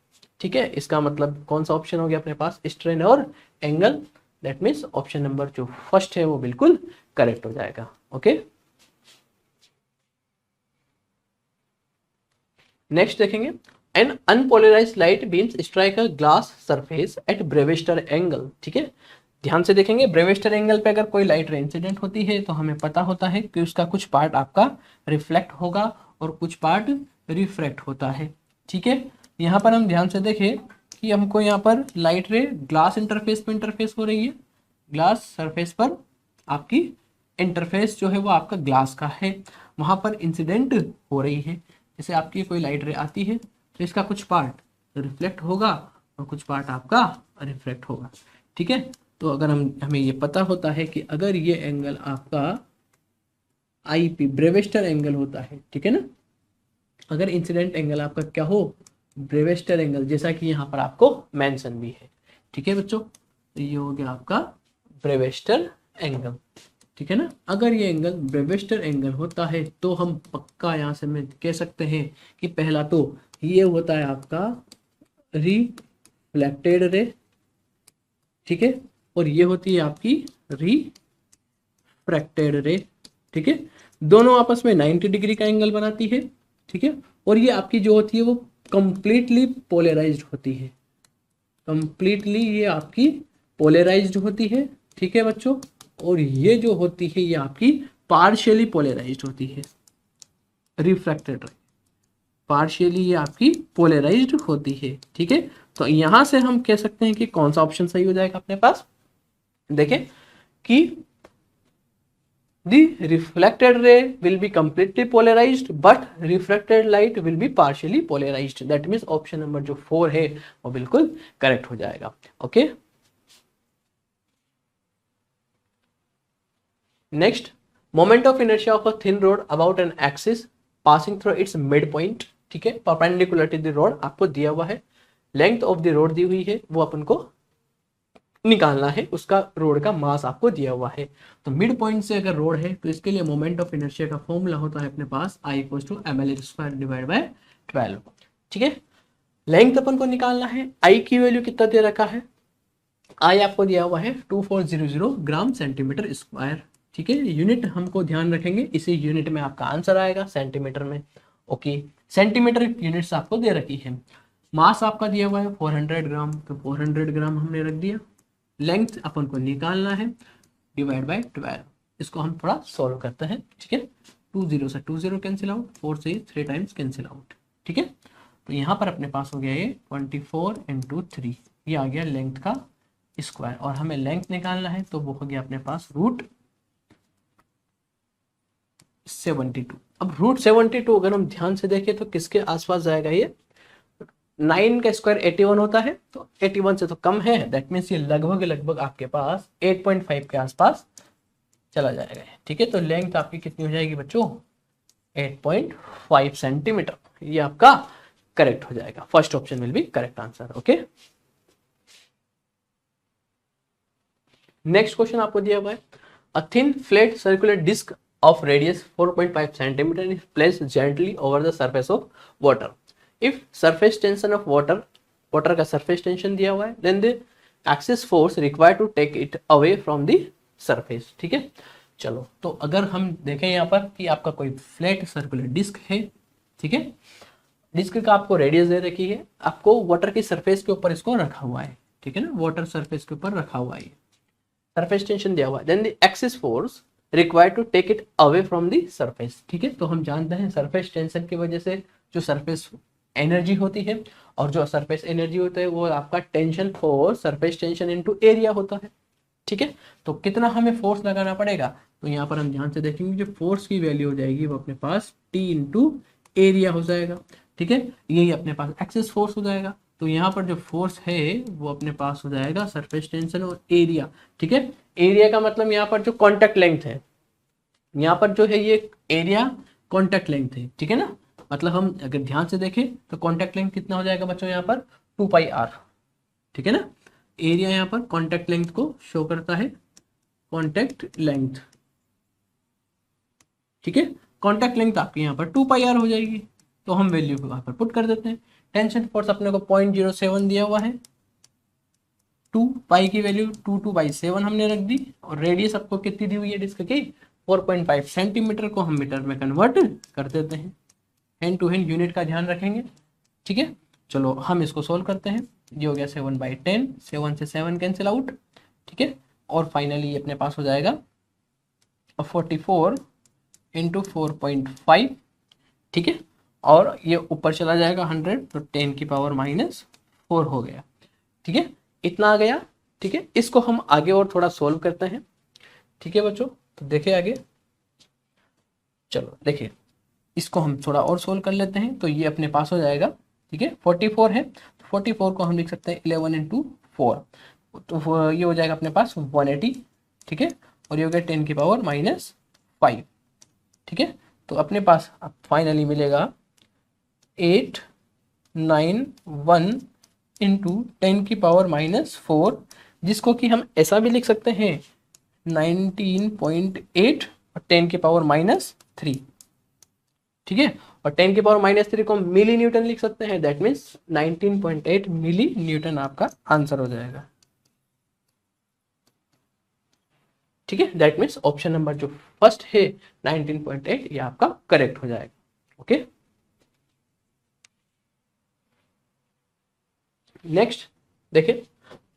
A: ठीक है, इसका मतलब कौन सा ऑप्शन हो गया अपने पास, स्ट्रेन और angle. That means option number जो फर्स्ट है वो बिल्कुल करेक्ट हो जाएगा। ओके, नेक्स्ट देखेंगे, an unpolarised light beams strike a glass surface at Brewster angle. ठीक है, ध्यान से देखेंगे, ब्रेविस्टर एंगल पे अगर कोई लाइट रे इंसिडेंट होती है तो हमें पता होता है कि उसका कुछ पार्ट आपका रिफ्लेक्ट होगा और कुछ पार्ट रिफ्रैक्ट होता है। ठीक है, यहाँ पर हम ध्यान से देखें कि हमको यहाँ पर लाइट रे ग्लास इंटरफेस पर इंटरफेस हो रही है, ग्लास सरफेस पर आपकी इंटरफेस जो है वो आपका ग्लास का है, वहां पर इंसिडेंट हो रही है। जैसे आपकी कोई लाइट रे आती है तो इसका कुछ पार्ट रिफ्लेक्ट होगा और कुछ पार्ट आपका रिफ्लेक्ट होगा। ठीक है, तो अगर हमें ये पता होता है कि अगर ये एंगल आपका आईपी ब्रेविस्टर एंगल होता है, ठीक है ना, अगर इंसिडेंट एंगल आपका क्या हो, ब्रेविस्टर एंगल, जैसा कि यहाँ पर आपको मेंशन भी है। ठीक है बच्चों, तो ये हो गया आपका ब्रेविस्टर एंगल। ठीक है ना, अगर ये एंगल ब्रेविस्टर एंगल होता है तो हम पक्का यहाँ से मैं कह सकते हैं कि पहला तो ये होता है आपका रिफ्लेक्टेड रे, ठीक है, और ये होती है आपकी रिफ्रैक्टेड रे। ठीक है, दोनों आपस में 90 डिग्री का एंगल बनाती है। ठीक है, और ये आपकी जो होती है वो कंप्लीटली पोलराइज्ड होती है, कंप्लीटली ये आपकी पोलराइज्ड होती है। ठीक है बच्चों, और ये जो होती है ये आपकी पार्शियली पोलराइज्ड होती है, रिफ्रैक्टेड रे, पार्शियली ये आपकी पोलराइज्ड होती है। ठीक है, तो यहां से हम कह सकते हैं कि कौन सा ऑप्शन सही हो जाएगा अपने पास, देखें कि the reflected ray will be completely polarized but refracted light will be partially polarized। that means option number जो 4 है वो बिल्कुल करेक्ट हो जाएगा। Okay, next, moment of inertia of a thin road about an axis passing through it's mid point. ठीक है, परपेंडिकुलर टू द रोड आपको दिया हुआ है, लेंथ ऑफ द रोड दी हुई है, वो अपन को निकालना है, उसका रोड का मास आपको दिया हुआ है। तो मिड पॉइंट से अगर रोड है तो इसके लिए मोमेंट ऑफ इनर्शिया का फॉर्मूला होता है अपने पास I = ml² डिवाइड बाय 12। ठीक है, लेंथ अपन को निकालना है, I की वैल्यू कितना दे रखा है, I आपको दिया हुआ है 2400 ग्राम सेंटीमीटर स्क्वायर। ठीक है, यूनिट हमको ध्यान रखेंगे, इसी यूनिट में आपका आंसर आएगा सेंटीमीटर में। ओके, सेंटीमीटर यूनिट्स आपको दे रखी है, मास आपका दिया हुआ है 400 ग्राम, तो 400 ग्राम हमने रख दिया, लेंथ अपन को निकालना है डिवाइड बाय 12। इसको हम थोड़ा सॉल्व करते हैं। ठीक है, 20 से 20 कैंसिल आउट, 4 से 3 टाइम्स कैंसिल आउट। ठीक है, तो यहाँ पर अपने पास हो गया ये 24 × 3, ये आ गया लेंथ का स्क्वायर, और हमें लेंथ निकालना है तो वो हो गया अपने पास √72। अब √72 अगर हम ध्यान से देखें तो किसके आसपास जाएगा, ये 9 का स्क्वायर 81 होता है, तो 81 से तो कम है, दैट मीन्स ये लगभग आपके पास 8.5 के आसपास चला जाएगा। ठीक है, तो लेंथ आपकी कितनी हो जाएगी बच्चों, 8.5 सेंटीमीटर, ये आपका करेक्ट हो जाएगा, first option will be correct answer. Okay, next question आपको दिया हुआ है, a thin flat circular disc of radius 4.5 centimetre is placed gently over the surface of water. If surface tension of water का सरफेस टेंशन दिया हुआ है, then the axis force required to take it away from the surface. ठीक है, चलो, तो अगर हम देखें यहाँ पर कि आपका कोई फ्लैट सर्कुलर डिस्क है, ठीक है, डिस्क का आपको रेडियस दे रखी है, आपको वाटर की सरफेस के ऊपर इसको रखा हुआ है। ठीक है ना, वाटर सरफेस के ऊपर रखा हुआ है, सरफेस टेंशन दिया हुआ है, then the axis force required to take it away from the surface. ठीक है, तो हम जानते हैं सरफेस टेंशन की वजह से जो सरफेस एनर्जी होती है, और जो सरफेस एनर्जी होता है वो आपका tension force, surface tension into area होता है। ठीक है, तो कितना हमें फोर्स लगाना पड़ेगा, तो यहाँ पर हम ध्यान से देखेंगे जो फोर्स की वैल्यू हो जाएगी वो अपने पास T × एरिया हो जाएगा। ठीक है, यही अपने पास एक्सिस फोर्स हो जाएगा, तो यहाँ पर जो फोर्स है वो अपने पास हो जाएगा सरफेस टेंशन और एरिया। ठीक है, एरिया का मतलब यहाँ पर जो कॉन्टैक्ट लेंथ है, यहाँ पर जो है ये एरिया कॉन्टैक्ट लेंथ है, ठीक है ना। मतलब हम अगर ध्यान से देखें तो कॉन्टैक्ट लेंथ कितना हो जाएगा बच्चों यहाँ पर 2πr, ठीक है ना। एरिया यहाँ पर कॉन्टैक्ट लेंथ को शो करता है, कॉन्टैक्ट लेंथ, ठीक है। कॉन्टैक्ट लेंथ आपकी यहाँ पर 2πr हो जाएगी, तो हम वैल्यू को यहाँ पर पुट कर देते हैं। टेंशन फोर्स अपने को 0.07 दिया हुआ है, 2 पाई की वैल्यू 2/7 हमने रख दी, और रेडियस आपको कितनी दी हुई है डिस्क की 4.5 सेंटीमीटर, को हम मीटर में कन्वर्ट कर देते हैं। हैंड टू हैंड यूनिट का ध्यान रखेंगे, ठीक है। चलो हम इसको सोल्व करते हैं। ये हो गया 7/10, 7 से 7 कैंसिल आउट, ठीक है। और फाइनली ये अपने पास हो जाएगा 44 इंटू 4.5, ठीक है। और ये ऊपर चला जाएगा 100, तो 10 की पावर -4 हो गया, ठीक है। इतना आ गया, ठीक है। इसको हम आगे और थोड़ा सोल्व करते हैं, ठीक है बच्चों। तो देखिए आगे, चलो देखिए इसको हम थोड़ा और सोल्व कर लेते हैं। तो ये अपने पास हो जाएगा, ठीक है। 44 है, तो 44 को हम लिख सकते हैं 11 इंटू 4, तो ये हो जाएगा अपने पास 180, ठीक है। और ये हो गया 10 की पावर -5, ठीक है। तो अपने पास अब फाइनली मिलेगा 891 इंटू 10 की पावर -4, जिसको कि हम ऐसा भी लिख सकते हैं 19.8 और 10 की पावर -3, ठीक है। और 10 की पावर -3 को मिली न्यूटन लिख सकते हैं, दैट मीन्स 19.8 मिली न्यूटन आपका आंसर हो जाएगा, ठीक है। दैट मीन्स ऑप्शन नंबर जो फर्स्ट है 19.8 ये आपका करेक्ट हो जाएगा, ओके। नेक्स्ट देखिए,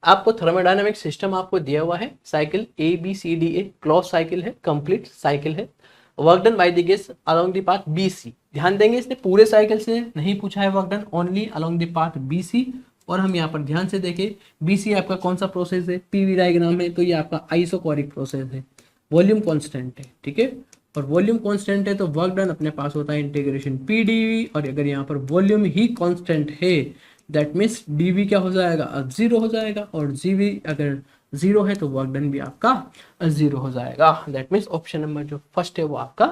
A: आपको थर्मोडायनामिक सिस्टम आपको दिया हुआ है, साइकिल ABCDA क्लोज साइकिल है, कंप्लीट साइकिल है, work done by the gas along the path BC। ध्यान देंगे इसने पूरे साइकिल से नहीं पूछा है work done, only along the path BC। और हम यहाँ पर ध्यान से देखें BC आपका कौन सा प्रोसेस है, PV डायग्राम है, तो ये आपका आइसोकोरिक प्रोसेस है, वॉल्यूम कांस्टेंट है, ठीक है। और वॉल्यूम कांस्टेंट है तो वर्क डन अपने पास होता है इंटीग्रेशन PdV, और अगर यहाँ पर वॉल्यूम ही कांस्टेंट है दैट मीन्स dV क्या हो जाएगा 0 हो जाएगा, और GV अगर 0 है तो वर्क डन भी आपका 0 हो जाएगा। दैट मीन्स ऑप्शन नंबर जो फर्स्ट है वो आपका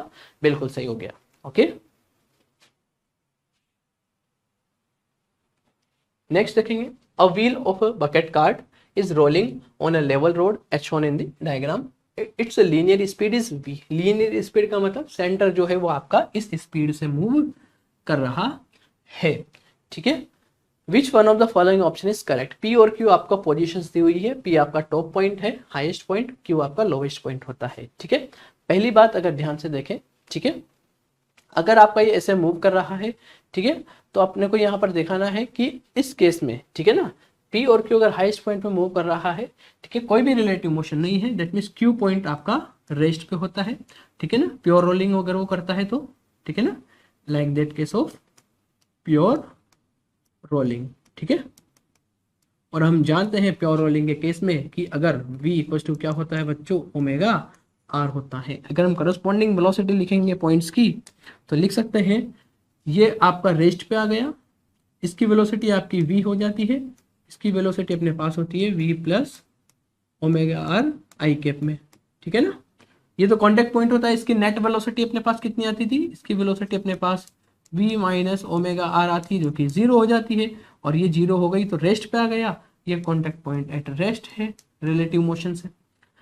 A: बिल्कुल सही हो गया, ओके। नेक्स्ट देखेंगे, a wheel of a bucket cart is rolling on a level road as shown in the diagram, its linear speed is v। Linear speed का मतलब सेंटर जो है वो आपका इस स्पीड से मूव कर रहा है, ठीक है। Which one of the following option is correct. P और Q आपका पोजीशंस दी हुई है, P आपका टॉप पॉइंट है, हाईएस्ट पॉइंट, Q आपका लोवेस्ट पॉइंट होता है, ठीक है। पहली बात अगर ध्यान से देखें, ठीक है, अगर आपका ये ऐसे मूव कर रहा है, ठीक है, तो अपने को यहाँ पर दिखाना है कि इस केस में, ठीक है ना, P और Q अगर हाईएस्ट पॉइंट पे मूव कर रहा है, ठीक है, कोई भी रिलेटिव मोशन नहीं है, दैट मीन्स Q पॉइंट आपका रेस्ट पे होता है, ठीक है ना। प्योर रोलिंग अगर वो करता है तो, ठीक है ना, like that case of pure rolling, ठीक है। और हम जानते हैं प्योर रोलिंग के केस में कि अगर v इक्वल टू क्या होता है बच्चों, ओमेगा r होता है। अगर हम करस्पॉन्डिंग वेलोसिटी लिखेंगे पॉइंट्स की तो लिख सकते हैं ये आपका रेस्ट पे आ गया, इसकी वेलोसिटी आपकी v हो जाती है, इसकी वेलोसिटी अपने पास होती है v प्लस ओमेगा r आई कैप में, ठीक है ना। ये तो कॉन्टेक्ट पॉइंट होता है, इसकी नेट वेलोसिटी अपने पास कितनी आती थी, इसकी वेलोसिटी अपने पास v माइनस ओमेगा r आती है जो कि 0 हो जाती है, और ये 0 हो गई तो रेस्ट पे आ गया, ये कॉन्टेक्ट पॉइंट एट रेस्ट है रिलेटिव मोशन से।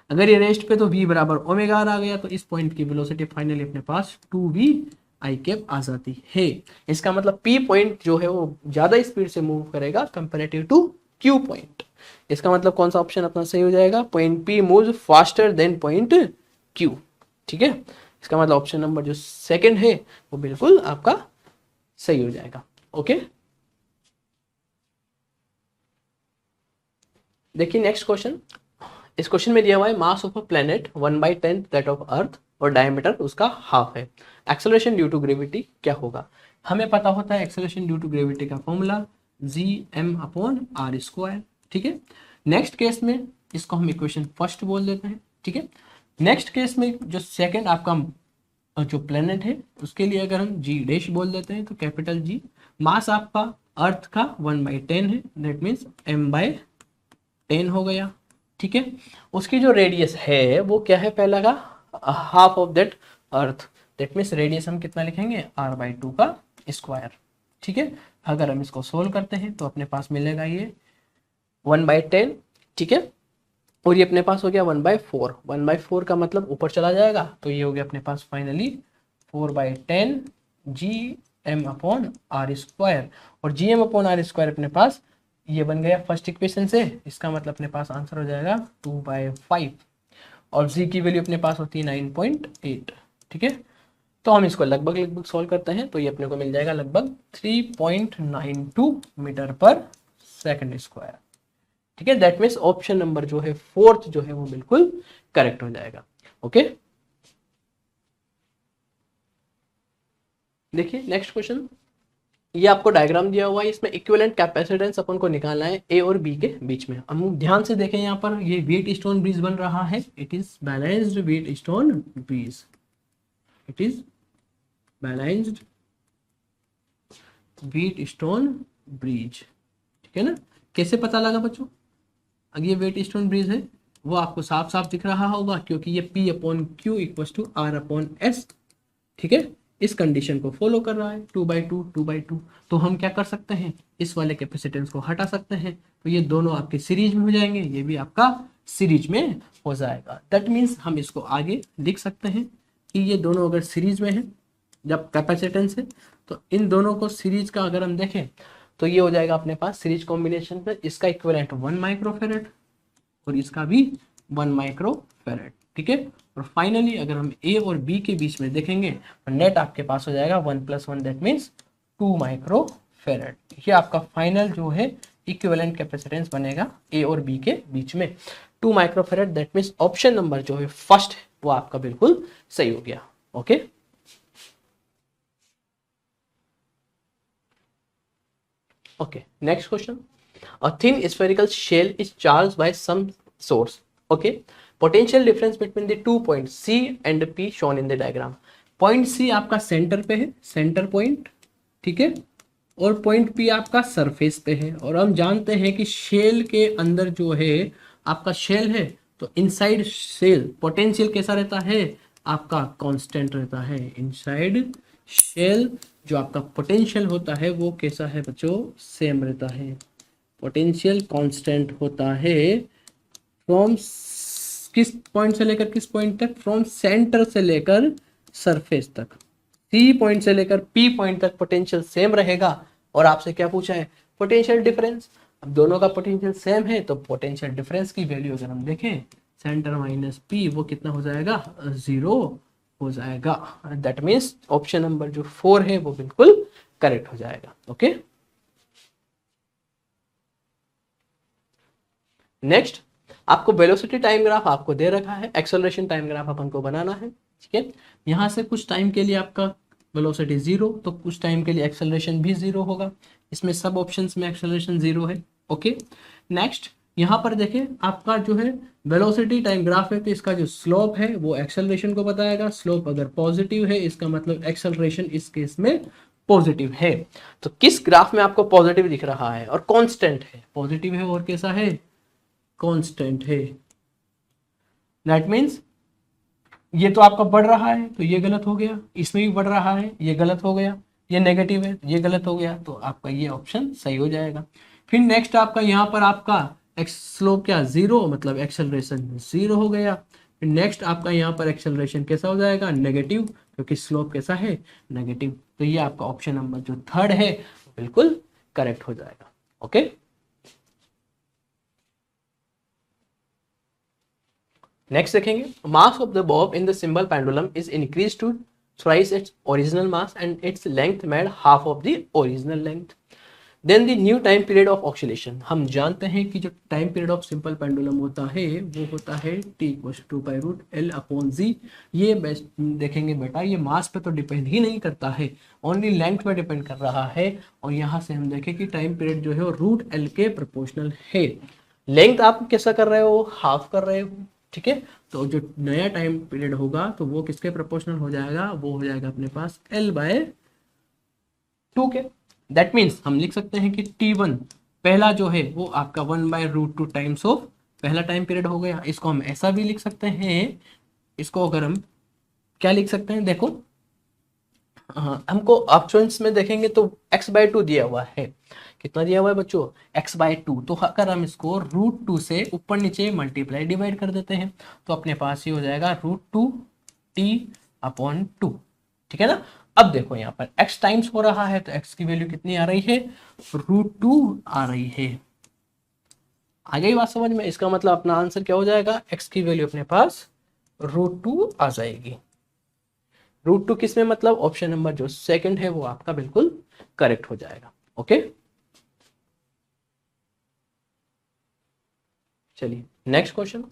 A: अगर ये रेस्ट पे तो v बराबर ओमेगा r आ गया, तो इस पॉइंट की वेलोसिटी फाइनली अपने पास 2v आई कैप आ जाती है। इसका मतलब P पॉइंट जो है वो ज्यादा स्पीड से मूव करेगा कंपेरेटिव टू Q पॉइंट। इसका मतलब कौन सा ऑप्शन अपना सही हो जाएगा, point P moves faster than point Q, ठीक है। इसका मतलब ऑप्शन नंबर जो सेकंड है वो बिल्कुल आपका सही हो जाएगा, ओके। देखिए नेक्स्ट क्वेश्चन, इस क्वेश्चन में दिया हुआ है mass of a planet 1/10 that of earth, और डायमीटर उसका हाफ है, एक्सेलरेशन ड्यू टू ग्रेविटी क्या होगा। हमें पता होता है एक्सेलरेशन ड्यू टू ग्रेविटी का फॉर्मूला gm/r², ठीक है। नेक्स्ट केस में इसको हम इक्वेशन फर्स्ट बोल देते हैं, ठीक है। नेक्स्ट केस में जो सेकंड आपका जो प्लेनेट है उसके लिए अगर हम जी डैश बोल देते हैं तो कैपिटल G, मास आपका अर्थ का 1/10 है, दैट मीन्स m/10 हो गया, ठीक है। उसकी जो रेडियस है वो क्या है, पहला का half of that earth, that means radius हम कितना लिखेंगे, r/2 का स्क्वायर। ठीक है, अगर हम इसको सोल्व करते हैं तो अपने पास मिलेगा ये 1/10। ठीक है, और ये अपने पास हो गया 1/4। 1/4 का मतलब ऊपर चला जाएगा, तो ये हो गया अपने पास फाइनली 4/10 gm/r²। और gm/r² अपने पास ये बन गया फर्स्ट इक्वेशन से, इसका मतलब अपने पास आंसर हो जाएगा 2/5। और z की वैल्यू अपने पास होती है 9.8। ठीक है, तो हम इसको लगभग लगभग सॉल्व करते हैं, तो ये अपने को मिल जाएगा लगभग 3.92 मीटर पर सेकंड स्क्वायर। ठीक है, दैट मीन्स ऑप्शन नंबर जो है फोर्थ जो है वो बिल्कुल करेक्ट हो जाएगा। ओके, देखिए नेक्स्ट क्वेश्चन, ये आपको डायग्राम दिया हुआ है, इसमें इक्विवेलेंट कैपेसिटेंस अपन को निकालना है ए और बी के बीच में। हम ध्यान से देखें, यहाँ पर ये वेट स्टोन ब्रिज बन रहा है, it is balanced Wheatstone bridge, it is balanced Wheatstone bridge. ठीक है ना, कैसे पता लगा बच्चों, अगर ये वेट स्टोन ब्रिज है वो आपको साफ साफ दिख रहा होगा, क्योंकि ये P/Q = R/S। ठीक है, इस कंडीशन को फॉलो कर रहा है, 2/2 2/2। तो हम क्या कर सकते हैं, इस वाले कैपेसिटेंस को हटा सकते हैं, तो ये दोनों आपके सीरीज में हो जाएंगे, ये भी आपका सीरीज में हो जाएगा। दैट मीन्स हम इसको आगे लिख सकते हैं कि ये दोनों अगर सीरीज में है, जब कैपेसिटेंस है, तो इन दोनों को सीरीज का अगर हम देखें तो ये हो जाएगा अपने पास सीरीज कॉम्बिनेशन पे, इसका इक्विवेलेंट 1 माइक्रोफेरेड और इसका भी 1 माइक्रोफेरेड। ठीक है, और फाइनली अगर हम ए और बी के बीच में देखेंगे तो नेट आपके पास हो जाएगा 1 + 1 दैट मीन्स 2 माइक्रोफेरेड। ये आपका फाइनल जो है इक्विवेलेंट कैपेसिटेंस बनेगा ए और बी के बीच में 2 microfarad. That means option number जो है फर्स्ट वो आपका बिल्कुल सही हो गया। Okay, okay, next question, a thin spherical shell is charged by some source. Okay, potential difference between the 2 points C and P shown in the diagram. Point C आपका सेंटर पे है, सेंटर पॉइंट। ठीक है, और पॉइंट P आपका सरफेस पे है, और हम जानते हैं कि शेल के अंदर जो है आपका शेल है, तो इनसाइड शेल पोटेंशियल कैसा रहता है, आपका कांस्टेंट रहता है। इनसाइड शेल जो आपका पोटेंशियल होता है वो कैसा है बच्चों, सेम रहता है। पोटेंशियल कांस्टेंट होता है फ्रॉम किस पॉइंट से लेकर किस पॉइंट तक, फ्रॉम सेंटर से लेकर सरफेस तक। सी पॉइंट से लेकर पी पॉइंट तक पोटेंशियल सेम रहेगा। और आपसे क्या पूछा है, पोटेंशियल डिफरेंस। अब दोनों का पोटेंशियल सेम है, तो पोटेंशियल डिफरेंस की वैल्यू अगर हम देखें, सेंटर माइनस पी, वो कितना हो जाएगा, 0 हो जाएगा। दैट मीन्स ऑप्शन नंबर जो 4 है वो बिल्कुल करेक्ट हो जाएगा। ओके, नेक्स्ट आपको वेलोसिटी टाइम ग्राफ आपको दे रखा है, एक्सेलरेशन टाइम ग्राफ अपन को बनाना है। ठीक है, यहां से कुछ टाइम के लिए आपका वेलोसिटी 0, तो कुछ टाइम के लिए एक्सेलरेशन भी 0 होगा। इसमें सब ऑप्शंस में एक्सेलरेशन 0 है। ओके, नेक्स्ट यहाँ पर देखें, आपका जो है वेलोसिटी टाइम ग्राफ है, तो इसका जो स्लोप है वो एक्सेलरेशन को बताएगा। स्लोप अगर पॉजिटिव है, इसका मतलब एक्सेलरेशन इस केस में पॉजिटिव है। तो किस ग्राफ में आपको पॉजिटिव दिख रहा है और कांस्टेंट है, पॉजिटिव है और कैसा है, कांस्टेंट है। दैट मीन्स ये तो आपका बढ़ रहा है, तो ये गलत हो गया, इसमें भी बढ़ रहा है, ये गलत हो गया, ये नेगेटिव है, ये गलत हो गया, तो आपका ये ऑप्शन सही हो जाएगा। फिर नेक्स्ट आपका यहाँ पर आपका स्लोप क्या, 0, मतलब एक्सेलरेशन 0 हो गया। फिर नेक्स्ट आपका यहाँ पर एक्सेलरेशन कैसा हो जाएगा, नेगेटिव, क्योंकि स्लोप कैसा है, नेगेटिव। तो ये आपका ऑप्शन नंबर जो 3rd है बिल्कुल करेक्ट हो जाएगा। ओके, नेक्स्ट देखेंगे, mass of the bob in the symbol pendulum is increase to thrice its original mass and its length made half of the original length. Then the new time period of oscillation. हम जानते हैं कि जो time period of simple pendulum होता है वो होता है t = 2π√L/g। ये देखेंगे बेटा, ये मास पे तो डिपेंड ही नहीं करता है, ओनली लेंथ पे डिपेंड कर रहा है। और यहाँ से हम देखें कि टाइम पीरियड जो है वो √L के प्रोपोर्शनल है। लेंथ आप कैसा कर रहे हो, हाफ कर रहे हो। ठीक है, तो जो नया टाइम पीरियड होगा तो वो किसके प्रोपोर्शनल हो जाएगा, वो हो जाएगा अपने पास L/2 के। दैट मीन्स हम लिख सकते हैं कि T1 पहला जो है वो आपका 1/√2 टाइम्स ऑफ पहला टाइम पीरियड हो गया। इसको हम ऐसा भी लिख सकते हैं, इसको अगर हम क्या लिख सकते हैं, देखो हाँ, हमको ऑप्शंस में देखेंगे तो x/2 दिया हुआ है। कितना दिया हुआ है बच्चों? x/2। तो अगर हम इसको √2 से ऊपर नीचे मल्टीप्लाई डिवाइड कर देते हैं तो अपने पास ये हो जाएगा √2t/2। ठीक है ना। अब देखो यहाँ पर x टाइम्स हो रहा है तो x की वैल्यू कितनी आ रही है? √2 आ रही है। आ गई बात समझ में? इसका मतलब अपना आंसर क्या हो जाएगा? x की वैल्यू अपने पास √2 आ जाएगी। √2 किस में? मतलब ऑप्शन नंबर जो सेकंड है वो आपका बिल्कुल करेक्ट हो जाएगा। ओके, चलिए नेक्स्ट क्वेश्चन।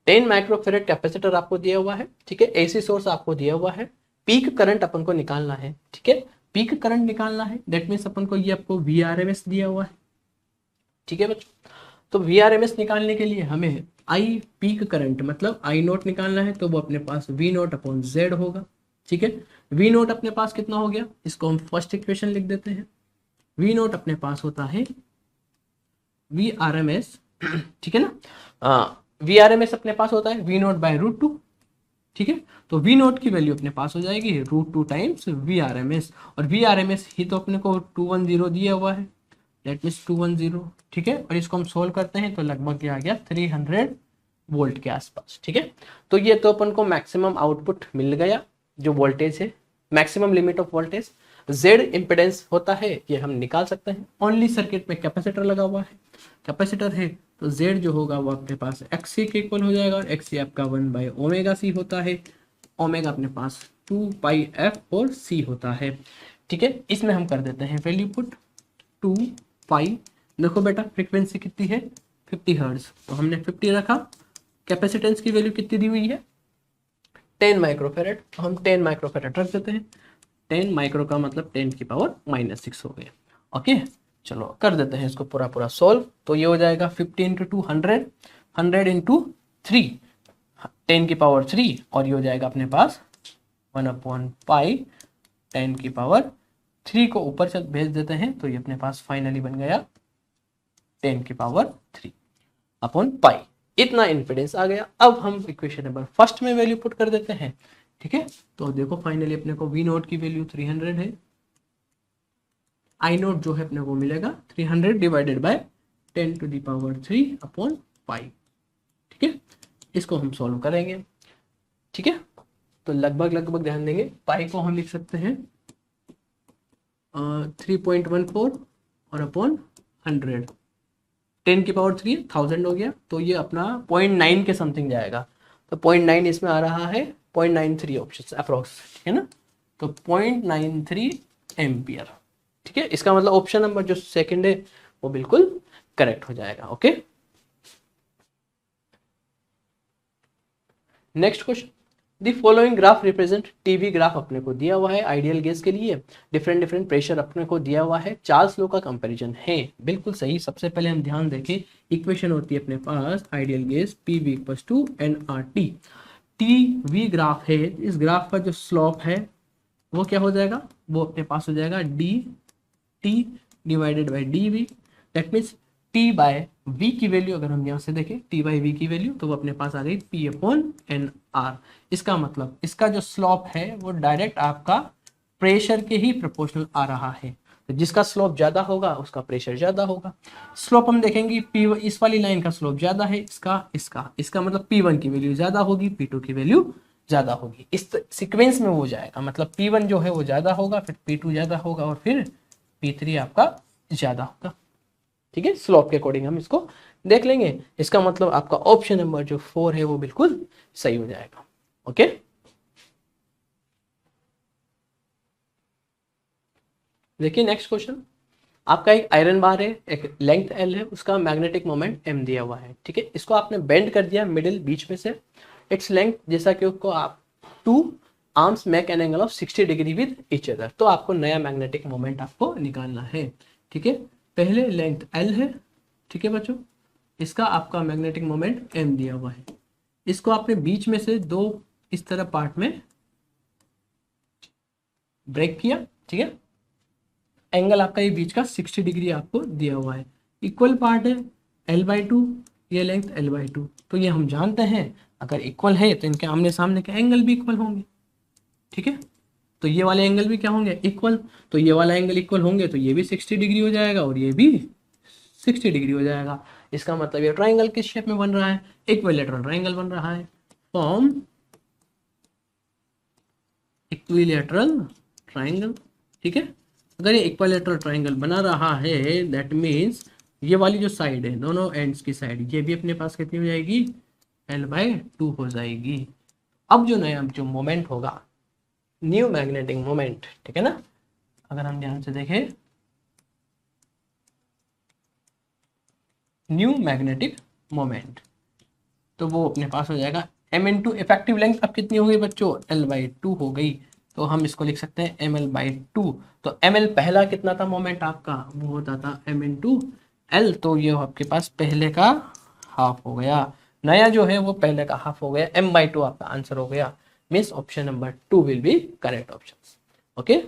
A: 10 माइक्रोफेरेड कैपेसिटर आपको दिया हुआ है। ठीक है, एसी सोर्स आपको दिया हुआ है। पीक करंट अपन को निकालना है। ठीक है, पीक करंट निकालना है, दैट मीन्स अपन को ये आपको VRMS दिया हुआ है। ठीक है बच्चों, तो VRMS निकालने के लिए हमें आई पीक करंट मतलब I0 निकालना है, तो वो अपने पास V0/Z होगा। ठीक है, V0 अपने पास कितना हो गया? इसको हम फर्स्ट इक्वेशन लिख देते हैं। V0 अपने पास होता है VRMS। ठीक है ना, VRMS अपने पास होता है V0/√2। ठीक है, तो V0 की वैल्यू अपने पास हो जाएगी √2 टाइम्स VRMS, और VRMS ही तो अपने को 210 दिया हुआ है, दैट मीन्स 210। ठीक है, और इसको हम सोल्व करते हैं तो लगभग ये आ गया 300 वोल्ट के आसपास। ठीक है, तो ये तो अपन को मैक्सिमम आउटपुट मिल गया, जो वोल्टेज है, maximum limit of voltage. Z impedance होता है, ये हम निकाल सकते हैं। ओनली सर्किट में कैपेसिटर लगा हुआ है, कैपेसिटर है तो Z जो होगा वो अपने पास XC के इक्वल हो जाएगा, और XC आपका 1/ωc होता है। ओमेगा अपने पास 2πf और C होता है। ठीक है, इसमें हम कर देते हैं वैल्यू पुट 2π। देखो बेटा फ्रीक्वेंसी कितनी है? 50 हर्ट्ज, तो हमने 50 रखा। कैपेसिटेंस की वैल्यू कितनी दी हुई है? 10 माइक्रोफेरेड, तो हम 10 माइक्रोफेरेड रख देते हैं। 10 माइक्रो का मतलब 10⁻⁻6 हो गया। ओके, चलो कर देते हैं इसको पूरा पूरा सोल्व। तो ये हो जाएगा 50 × 2 100, 100 × 3 10⁻3, और ये हो जाएगा अपने पास 1/π 10⁻3 को ऊपर से भेज देते हैं तो ये अपने पास फाइनली बन गया 10⁻3/π। इतना इम्पीडेंस आ गया। अब हम इक्वेशन नंबर फर्स्ट में वैल्यू पुट कर देते हैं। ठीक है, तो देखो फाइनली अपने को V0 की वैल्यू 300 है, I0 जो है अपने को मिलेगा 300 डिवाइडेड बाय 10⁻3/π। ठीक है, इसको हम सॉल्व करेंगे। ठीक है, तो लगभग ध्यान देंगे, पाई को हम लिख सकते हैं 3.14 और अपॉन 100। 10⁻3 1000 हो गया, तो ये अपना 0.9 के समथिंग जाएगा, तो 0.9 इसमें आ रहा है 0.93 ऑप्शन अप्रोक्स। ठीक है ना, तो 0.93 एम्पियर। ठीक है, इसका मतलब ऑप्शन नंबर जो सेकंड है वो बिल्कुल करेक्ट हो जाएगा। Okay, next question. The following graph represent TV graph अपने को दिया हुआ है आइडियल गैस के लिए। डिफरेंट प्रेशर अपने को दिया हुआ है, चार्ल्स लॉ का कंपैरिजन है। बिल्कुल सही। सबसे पहले हम ध्यान देखें, इक्वेशन होती है अपने पास ideal gas PV = nRT। TV graph है, इस ग्राफ का जो स्लोप है वो क्या हो जाएगा? वो अपने पास हो जाएगा dt divided by dv। That means T/V की वैल्यू अगर हम यहाँ से देखें T/V की वैल्यू, तो वो अपने पास आ गई P/NR। इसका मतलब इसका जो स्लोप है वो डायरेक्ट आपका प्रेशर के ही प्रोपोर्शनल आ रहा है, तो जिसका स्लोप ज्यादा होगा उसका प्रेशर ज्यादा होगा। स्लोप हम देखेंगे P, इस वाली लाइन का स्लोप ज्यादा है, इसका मतलब P1 की वैल्यू ज्यादा होगी, P2 की वैल्यू ज्यादा होगी। इस सीक्वेंस में वो जाएगा, मतलब P1 जो है वो ज्यादा होगा, फिर P2 ज्यादा होगा, और फिर P3 आपका ज्यादा होगा। ठीक है, स्लोप के अकॉर्डिंग हम इसको देख लेंगे। इसका मतलब आपका ऑप्शन नंबर जो 4 है वो बिल्कुल सही हो जाएगा। ओके, देखिए नेक्स्ट क्वेश्चन। आपका एक आयरन बार है, एक लेंथ L है, उसका मैग्नेटिक मोमेंट M दिया हुआ है। ठीक है, इसको आपने बेंड कर दिया मिडिल बीच में से। इट्स लेंथ जैसा कि उसको आप 2 arms make an angle of 60 degree with each other, तो आपको नया मैग्नेटिक मोमेंट आपको निकालना है। ठीक है, पहले लेंथ L है। ठीक है बच्चों, इसका आपका मैग्नेटिक मोमेंट M दिया हुआ है। इसको आपने बीच में से 2 इस तरह पार्ट में ब्रेक किया। ठीक है, एंगल आपका ये बीच का 60 डिग्री आपको दिया हुआ है। इक्वल पार्ट है L/2, ये लेंथ L/2, तो ये हम जानते हैं अगर इक्वल है तो इनके आमने सामने के एंगल भी इक्वल होंगे। ठीक है, तो ये वाले एंगल भी क्या होंगे, इक्वल। तो ये वाला एंगल इक्वल होंगे तो ये भी 60 डिग्री हो जाएगा और ये भी 60 डिग्री हो जाएगा। इसका मतलब ये ट्राइंगल किस शेप में बन रहा है, इक्विलैटरल ट्राइंगल बन रहा है। फॉर्म इक्विलैटरल ट्राइंगल, ठीक है। अगर ये इक्विलैटरल ट्राइंगल बना रहा है दैट मीन्स ये वाली जो साइड है, दोनों एंड्स की साइड, ये भी अपने पास कितनी हो जाएगी, L/2 हो जाएगी। अब जो नया जो मोमेंट होगा, न्यू मैग्नेटिक मोमेंट, ठीक है ना, अगर हम ध्यान से देखें, न्यू मैग्नेटिक मोमेंट, तो वो अपने पास हो जाएगा m × इफेक्टिव लेंथ अब कितनी हो गई बच्चों, L/2 हो गई। तो हम इसको लिख सकते हैं ml/2। तो ml पहला कितना था मोमेंट आपका, वो होता था m × l, तो ये आपके पास पहले का हाफ हो गया, नया जो है वो पहले का हाफ हो गया, m/2 आपका आंसर हो गया। Means option number 2 will be correct option. Okay,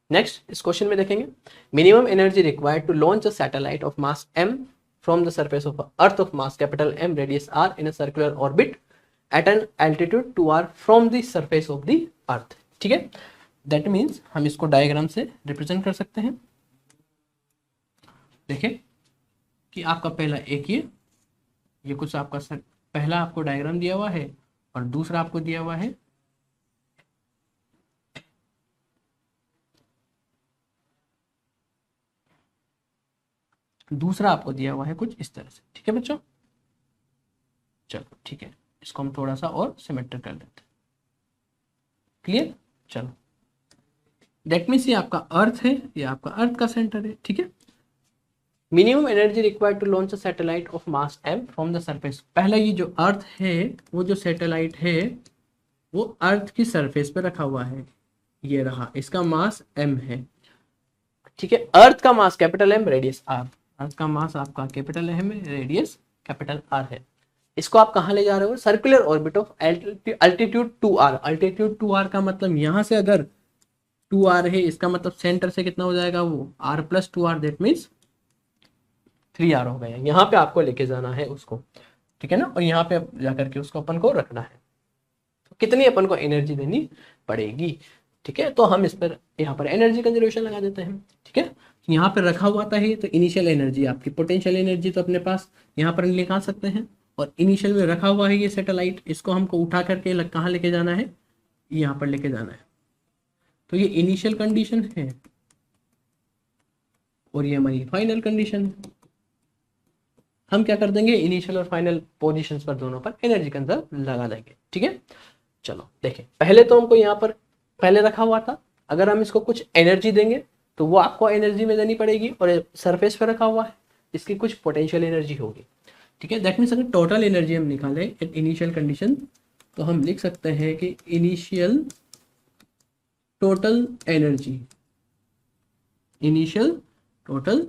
A: next इस क्वेश्चन में देखेंगे, minimum energy required to launch a satellite of mass m from the surface of earth of mass capital M radius r in a circular orbit at an altitude 2r from the surface of the earth। ठीक है, दैट मीन्स हम इसको डायग्राम से रिप्रेजेंट कर सकते हैं। देखिए कि आपका पहला एक ये कुछ आपका पहला आपको डायग्राम दिया हुआ है और दूसरा आपको दिया हुआ है कुछ इस तरह से। ठीक है बच्चों, चलो ठीक है, इसको हम थोड़ा सा और सिमेट्रिक कर देते हैं। क्लियर, चलो दैट मीन्स ये आपका अर्थ है, ये आपका अर्थ का सेंटर है। ठीक है, minimum energy required to launch a satellite of mass m from the surface. पहला ये जो अर्थ है, वो जो सैटेलाइट है वो अर्थ की सरफेस पे रखा हुआ है, ये रहा, इसका मास m है। ठीक है, अर्थ का mass capital M, radius r, अर्थ का मास आपका कैपिटल M है, रेडियस कैपिटल r है। इसको आप कहाँ ले जा रहे हो, circular orbit of altitude 2r। Altitude 2r का मतलब यहाँ से अगर 2r है, इसका मतलब सेंटर से कितना हो जाएगा वो r + 2r, that means 3r हो गया। यहाँ पे आपको लेके जाना है उसको, ठीक है ना, और यहाँ पे जाकर के उसको अपन को रखना है। तो कितनी अपन को एनर्जी देनी पड़ेगी, ठीक है, तो हम इस पर यहाँ पर एनर्जी कंजर्वेशन लगा देते हैं। ठीक है, यहाँ पर रखा हुआ था ये, तो इनिशियल एनर्जी आपकी पोटेंशियल एनर्जी तो अपने पास यहाँ पर निकाल सकते हैं, और इनिशियल में रखा हुआ है ये सैटेलाइट, इसको हमको उठा करके कहाँ लेके जाना है, यहाँ पर लेके जाना है। तो ये इनिशियल कंडीशन है और ये हमारी फाइनल कंडीशन है। हम क्या कर देंगे, इनिशियल और फाइनल पोजीशंस पर दोनों पर एनर्जी कंजर्व लगा देंगे। ठीक है, चलो देखें, पहले तो हमको यहाँ पर पहले रखा हुआ था, अगर हम इसको कुछ एनर्जी देंगे तो वो आपको एनर्जी में देनी पड़ेगी, और सरफेस पर रखा हुआ है इसकी कुछ पोटेंशियल एनर्जी होगी। ठीक है, दैट मीन्स अगर टोटल एनर्जी हम निकालें एट इनिशियल कंडीशन, तो हम लिख सकते हैं कि initial total energy, initial total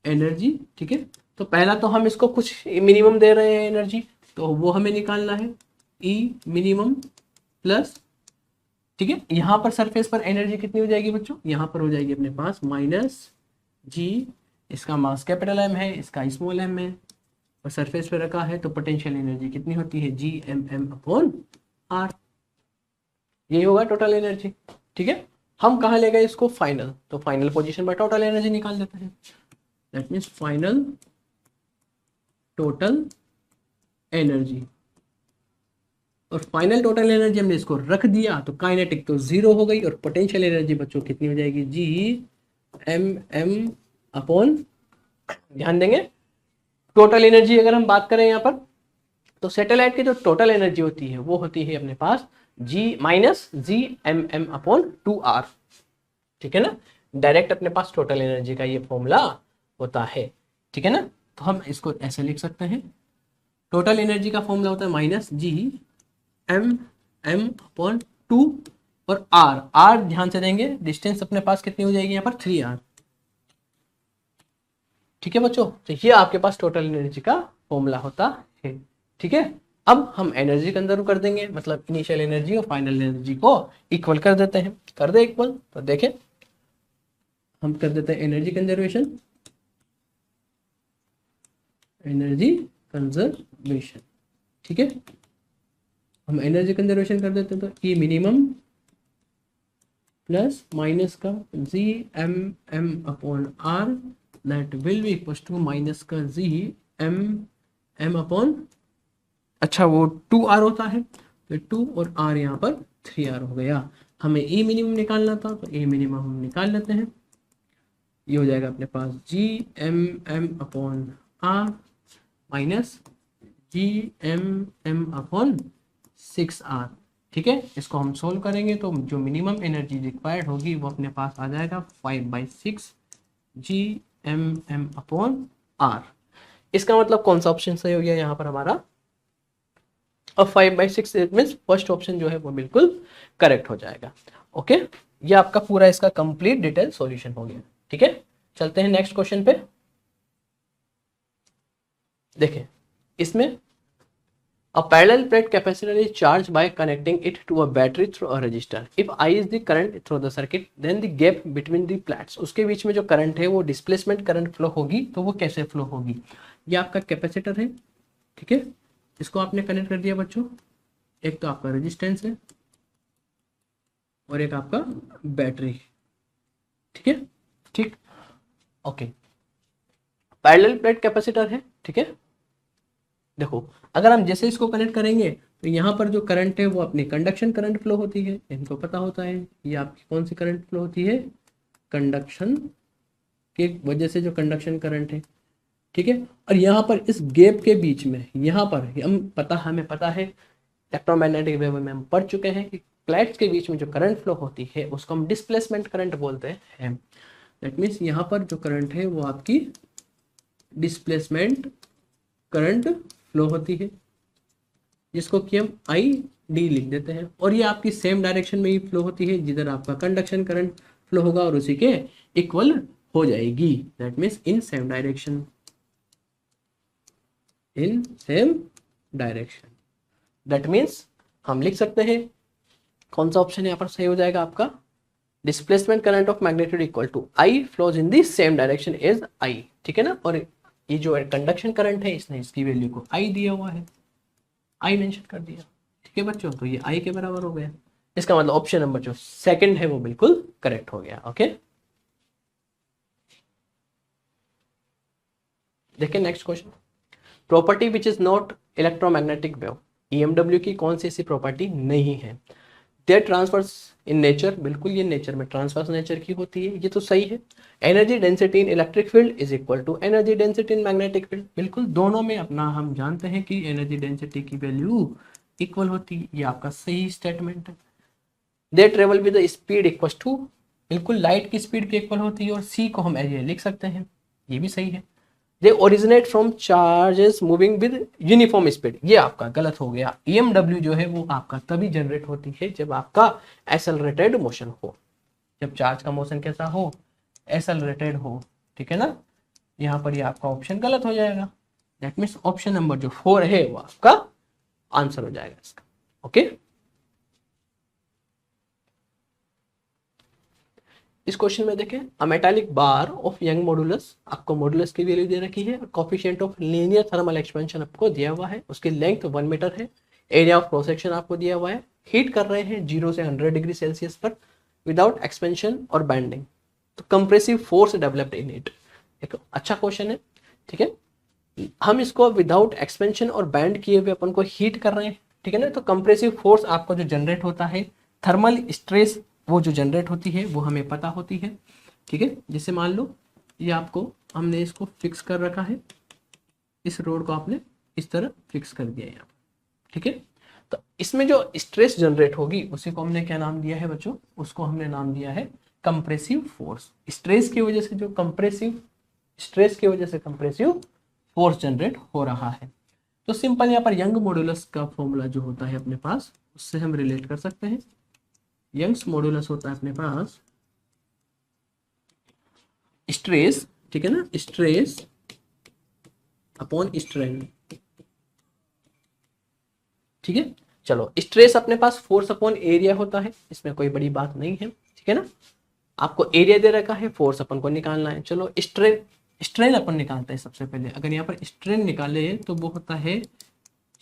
A: energy. ठीक है, तो पहला तो हम इसको कुछ मिनिमम दे रहे हैं एनर्जी, तो वो हमें निकालना है, ई मिनिमम प्लस, ठीक है, यहाँ पर सरफेस पर एनर्जी कितनी हो जाएगी बच्चों, यहाँ पर हो जाएगी अपने पास -g, इसका मास कैपिटल M है, इसका स्मॉल m है, और सरफेस पे रखा है, तो पोटेंशियल एनर्जी कितनी होती है, Gmm/r, यही होगा टोटल एनर्जी। ठीक है, हम कहाँ ले गए इसको, फाइनल, तो फाइनल पोजीशन पर टोटल एनर्जी निकाल देते हैं। That means final total energy, और फाइनल टोटल एनर्जी हमने इसको रख दिया तो काइनेटिक तो 0 हो गई, और पोटेंशियल एनर्जी बच्चों कितनी हो जाएगी, Gmm/, ध्यान देंगे टोटल एनर्जी अगर हम बात करें यहाँ पर, तो सैटेलाइट की जो टोटल एनर्जी होती है वो होती है अपने पास Gmm/2r। ठीक है ना, डायरेक्ट अपने पास टोटल एनर्जी का ये फॉर्मूला होता है। ठीक है ना, तो हम इसको ऐसे लिख सकते हैं, टोटल एनर्जी का फॉर्मूला होता है -Gmm/2 और r ध्यान से देंगे, डिस्टेंस अपने पास कितनी हो जाएगी यहाँ पर 3r। ठीक है बच्चों, तो ये आपके पास टोटल एनर्जी का फॉर्मूला होता है। ठीक है, अब हम एनर्जी कंजर्व कर देंगे, मतलब इनिशियल एनर्जी और फाइनल एनर्जी को इक्वल कर देते हैं। कर दे इक्वल, तो देखें हम कर देते हैं एनर्जी कंजर्वेशन, एनर्जी कंजर्वेशन। ठीक है, हम एनर्जी कंजर्वेशन कर देते हैं, तो ई मिनिमम प्लस माइनस का G M M upon R that will be equal to minus का जी एम एम अपॉन, अच्छा वो 2r होता है, तो 2 और r यहाँ पर 3r हो गया। हमें ए मिनिमम निकालना था, तो ए मिनिमम हम निकाल लेते हैं। ये हो जाएगा अपने पास G M M upon R minus G M M upon 6r। ठीक है, इसको हम सोल्व करेंगे तो जो मिनिमम एनर्जी रिक्वायर्ड होगी वो अपने पास आ जाएगा 5/6 G M M upon R. इसका मतलब कौन सा ऑप्शन सही हो गया यहाँ पर हमारा, और 5/6 इट मीन्स फर्स्ट ऑप्शन जो है वो बिल्कुल करेक्ट हो जाएगा। ओके, ये आपका पूरा इसका कंप्लीट डिटेल सॉल्यूशन हो गया। ठीक है, चलते हैं नेक्स्ट क्वेश्चन पे। देखें इसमें a parallel plate capacitor is charged by connecting it to a battery through a resistor. If I is the current through the circuit, then the gap between the plates, उसके बीच में जो करंट है वो डिस्प्लेसमेंट करंट फ्लो होगी, तो वो कैसे फ्लो होगी। ये आपका कैपेसिटर है, ठीक है, इसको आपने कनेक्ट कर दिया बच्चों। एक तो आपका रेजिस्टेंस है और एक आपका बैटरी, ठीक है, ठीक, ओके। पैरेलल प्लेट कैपेसिटर है, ठीक है। देखो अगर हम जैसे इसको कनेक्ट करेंगे तो यहाँ पर जो करंट है वो अपनी कंडक्शन करंट फ्लो होती है, इनको पता होता है। ये आपकी कौन सी करंट फ्लो होती है, कंडक्शन के वजह से जो कंडक्शन करंट है, ठीक है। और यहाँ पर इस गैप के बीच में, यहाँ पर हमें पता है इलेक्ट्रोमैग्नेटिक वेव में हम पढ़ चुके हैं कि प्लेट्स के बीच में जो करंट फ्लो होती है उसको हम डिस्प्लेसमेंट करंट बोलते हैं। दैट मीन्स यहाँ पर जो करंट है वो आपकी डिस्प्लेसमेंट करंट फ्लो होती है, जिसको कि हम आई डी लिख देते हैं। और ये आपकी सेम डायरेक्शन में ही फ्लो होती है जिधर आपका कंडक्शन करंट फ्लो होगा और उसी के इक्वल हो जाएगी। That means in same direction, in same direction. That means हम लिख सकते हैं कौन सा ऑप्शन यहाँ पर सही हो जाएगा आपका, displacement current of magnitude equal to I flows in the same direction as I, ठीक है ना। और ये जो कंडक्शन करंट है इसने इसकी वैल्यू को आई दिया हुआ है, आई मेंशन कर दिया, ठीक है बच्चों, तो ये आई के बराबर हो गया। इसका मतलब ऑप्शन नंबर जो सेकंड है वो बिल्कुल करेक्ट हो गया। ओके, देखिए next question, property which is not electromagnetic wave, EMW की कौन सी ऐसी प्रॉपर्टी नहीं है। देयर ट्रांसफर्स इन नेचर, बिल्कुल ये नेचर में ट्रांसफर्स नेचर की होती है, ये तो सही है। Energy density in electric field is equal to energy density in magnetic field, बिल्कुल दोनों में अपना हम जानते हैं कि एनर्जी डेंसिटी की वैल्यू इक्वल होती है, ये आपका सही स्टेटमेंट है। They travel with the speed equal to, बिल्कुल लाइट की स्पीड के इक्वल होती है, और सी को हम एज लिख सकते हैं, ये भी सही है। They originate from charges moving with uniform speed, ये आपका गलत हो गया। ईएमडब्ल्यू जो है वो आपका तभी जनरेट होती है जब आपका एक्सेलरेटेड मोशन हो, जब चार्ज का मोशन कैसा हो, एक्सेलरेटेड हो, ठीक है ना। यहाँ पर ये आपका ऑप्शन गलत हो जाएगा। दैट मीन्स ऑप्शन नंबर जो 4 है वो आपका आंसर हो जाएगा इसका। ओके, इस क्वेश्चन में देखें, अ metallic bar of young modulus, आपको मॉडुलस की वैल्यू दे रखी है, coefficient of linear thermal expansion आपको दिया हुआ है, उसकी लेंथ 1 मीटर है, एरिया ऑफ क्रॉस सेक्शन आपको दिया हुआ है, हीट कर रहे हैं 0 से 100 डिग्री सेल्सियस पर विदाउट एक्सपेंशन और बैंडिंग, तो compressive force developed in it. एक अच्छा क्वेश्चन है, ठीक है। हम इसको विदाउट एक्सपेंशन और बैंड किए हुए अपन को हीट कर रहे हैं, ठीक है ना, तो कंप्रेसिव फोर्स आपको जो जनरेट होता है, थर्मल स्ट्रेस वो जो जनरेट होती है वो हमें पता होती है, ठीक है। जैसे मान लो ये आपको, हमने इसको फिक्स कर रखा है, इस रोड को आपने इस तरह फिक्स कर दिया यहाँ, ठीक है। तो इसमें जो स्ट्रेस जनरेट होगी उसी को हमने क्या नाम दिया है बच्चों, उसको हमने नाम दिया है कंप्रेसिव फोर्स। स्ट्रेस की वजह से जो कंप्रेसिव, स्ट्रेस की वजह से कंप्रेसिव फोर्स जनरेट हो रहा है। तो सिंपल यहाँ पर यंग मॉडुलस का फॉर्मूला जो होता है अपने पास, उससे हम रिलेट कर सकते हैं। यंग्स मॉडुलस होता है अपने पास स्ट्रेस, ठीक है ना, स्ट्रेस अपॉन स्ट्रेन, ठीक है। चलो स्ट्रेस अपने पास फोर्स अपॉन एरिया होता है, इसमें कोई बड़ी बात नहीं है, ठीक है ना। आपको एरिया दे रखा है, फोर्स अपन को निकालना है। चलो स्ट्रेन, स्ट्रेन अपन निकालते हैं सबसे पहले। अगर यहाँ पर स्ट्रेन निकाले तो वो होता है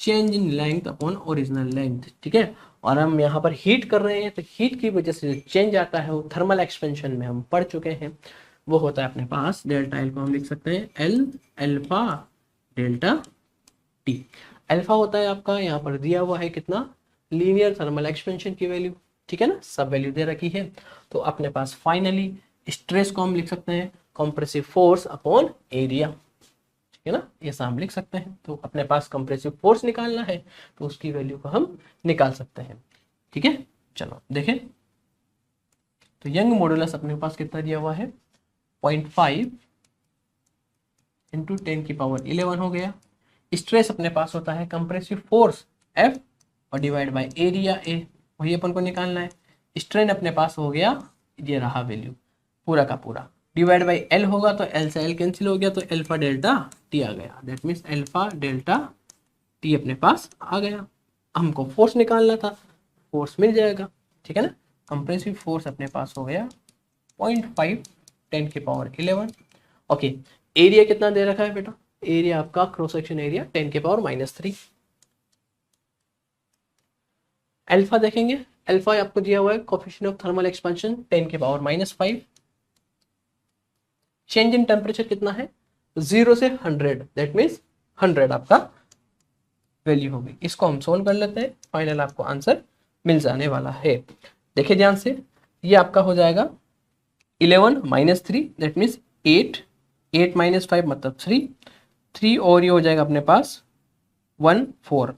A: change in length upon original length, ठीक है। और हम यहाँ पर हीट कर रहे हैं तो हीट की वजह से जो चेंज आता है वो थर्मल एक्सपेंशन में हम पढ़ चुके हैं, वो होता है अपने पास डेल्टा एल को हम लिख सकते हैं L alpha delta T. Alpha होता है आपका यहाँ पर दिया हुआ है कितना, लीनियर थर्मल एक्सपेंशन की वैल्यू, ठीक है ना, सब वैल्यू दे रखी है। तो अपने पास फाइनली स्ट्रेस को हम लिख सकते हैं कंप्रेसिव फोर्स अपॉन एरिया, ठीक है ना, ऐसा हम लिख सकते हैं। तो अपने पास कंप्रेसिव फोर्स निकालना है तो उसकी वैल्यू को हम निकाल सकते हैं, ठीक है। चलो देखें, तो यंग मॉडुलस अपने पास कितना दिया हुआ है 0.5 इंटू 10⁻11 हो गया। स्ट्रेस अपने पास होता है कंप्रेसिव फोर्स F और डिवाइड बाय एरिया A, वही अपन को निकालना है। स्ट्रेन अपने पास हो गया, ये रहा वैल्यू पूरा का पूरा, डिवाइड बाय L होगा तो L से L कैंसिल हो गया तो अल्फा डेल्टा T आ गया। That means alpha delta T अपने पास आ गया। हमको फोर्स निकालना था, फोर्स मिल जाएगा, ठीक है ना। कंप्रेसिव फोर्स अपने पास हो गया 0.5 10⁻11। ओके, एरिया कितना दे रखा है बेटा, एरिया आपका क्रॉस सेक्शन एरिया 10⁻³ अल्फा देखेंगे, अल्फा आपको दिया हुआ है coefficient of thermal expansion 10⁻⁵। Change in temperature कितना है 0 से 100, दैट मीन्स 100 आपका वैल्यू होगी। इसको हम सोल्व कर लेते हैं, फाइनल आपको आंसर मिल जाने वाला है। देखिए ध्यान से, ये आपका हो जाएगा 11 - 3 दैट मीन्स 8, 8 - 5 मतलब 3 और ये हो जाएगा अपने पास 1 4,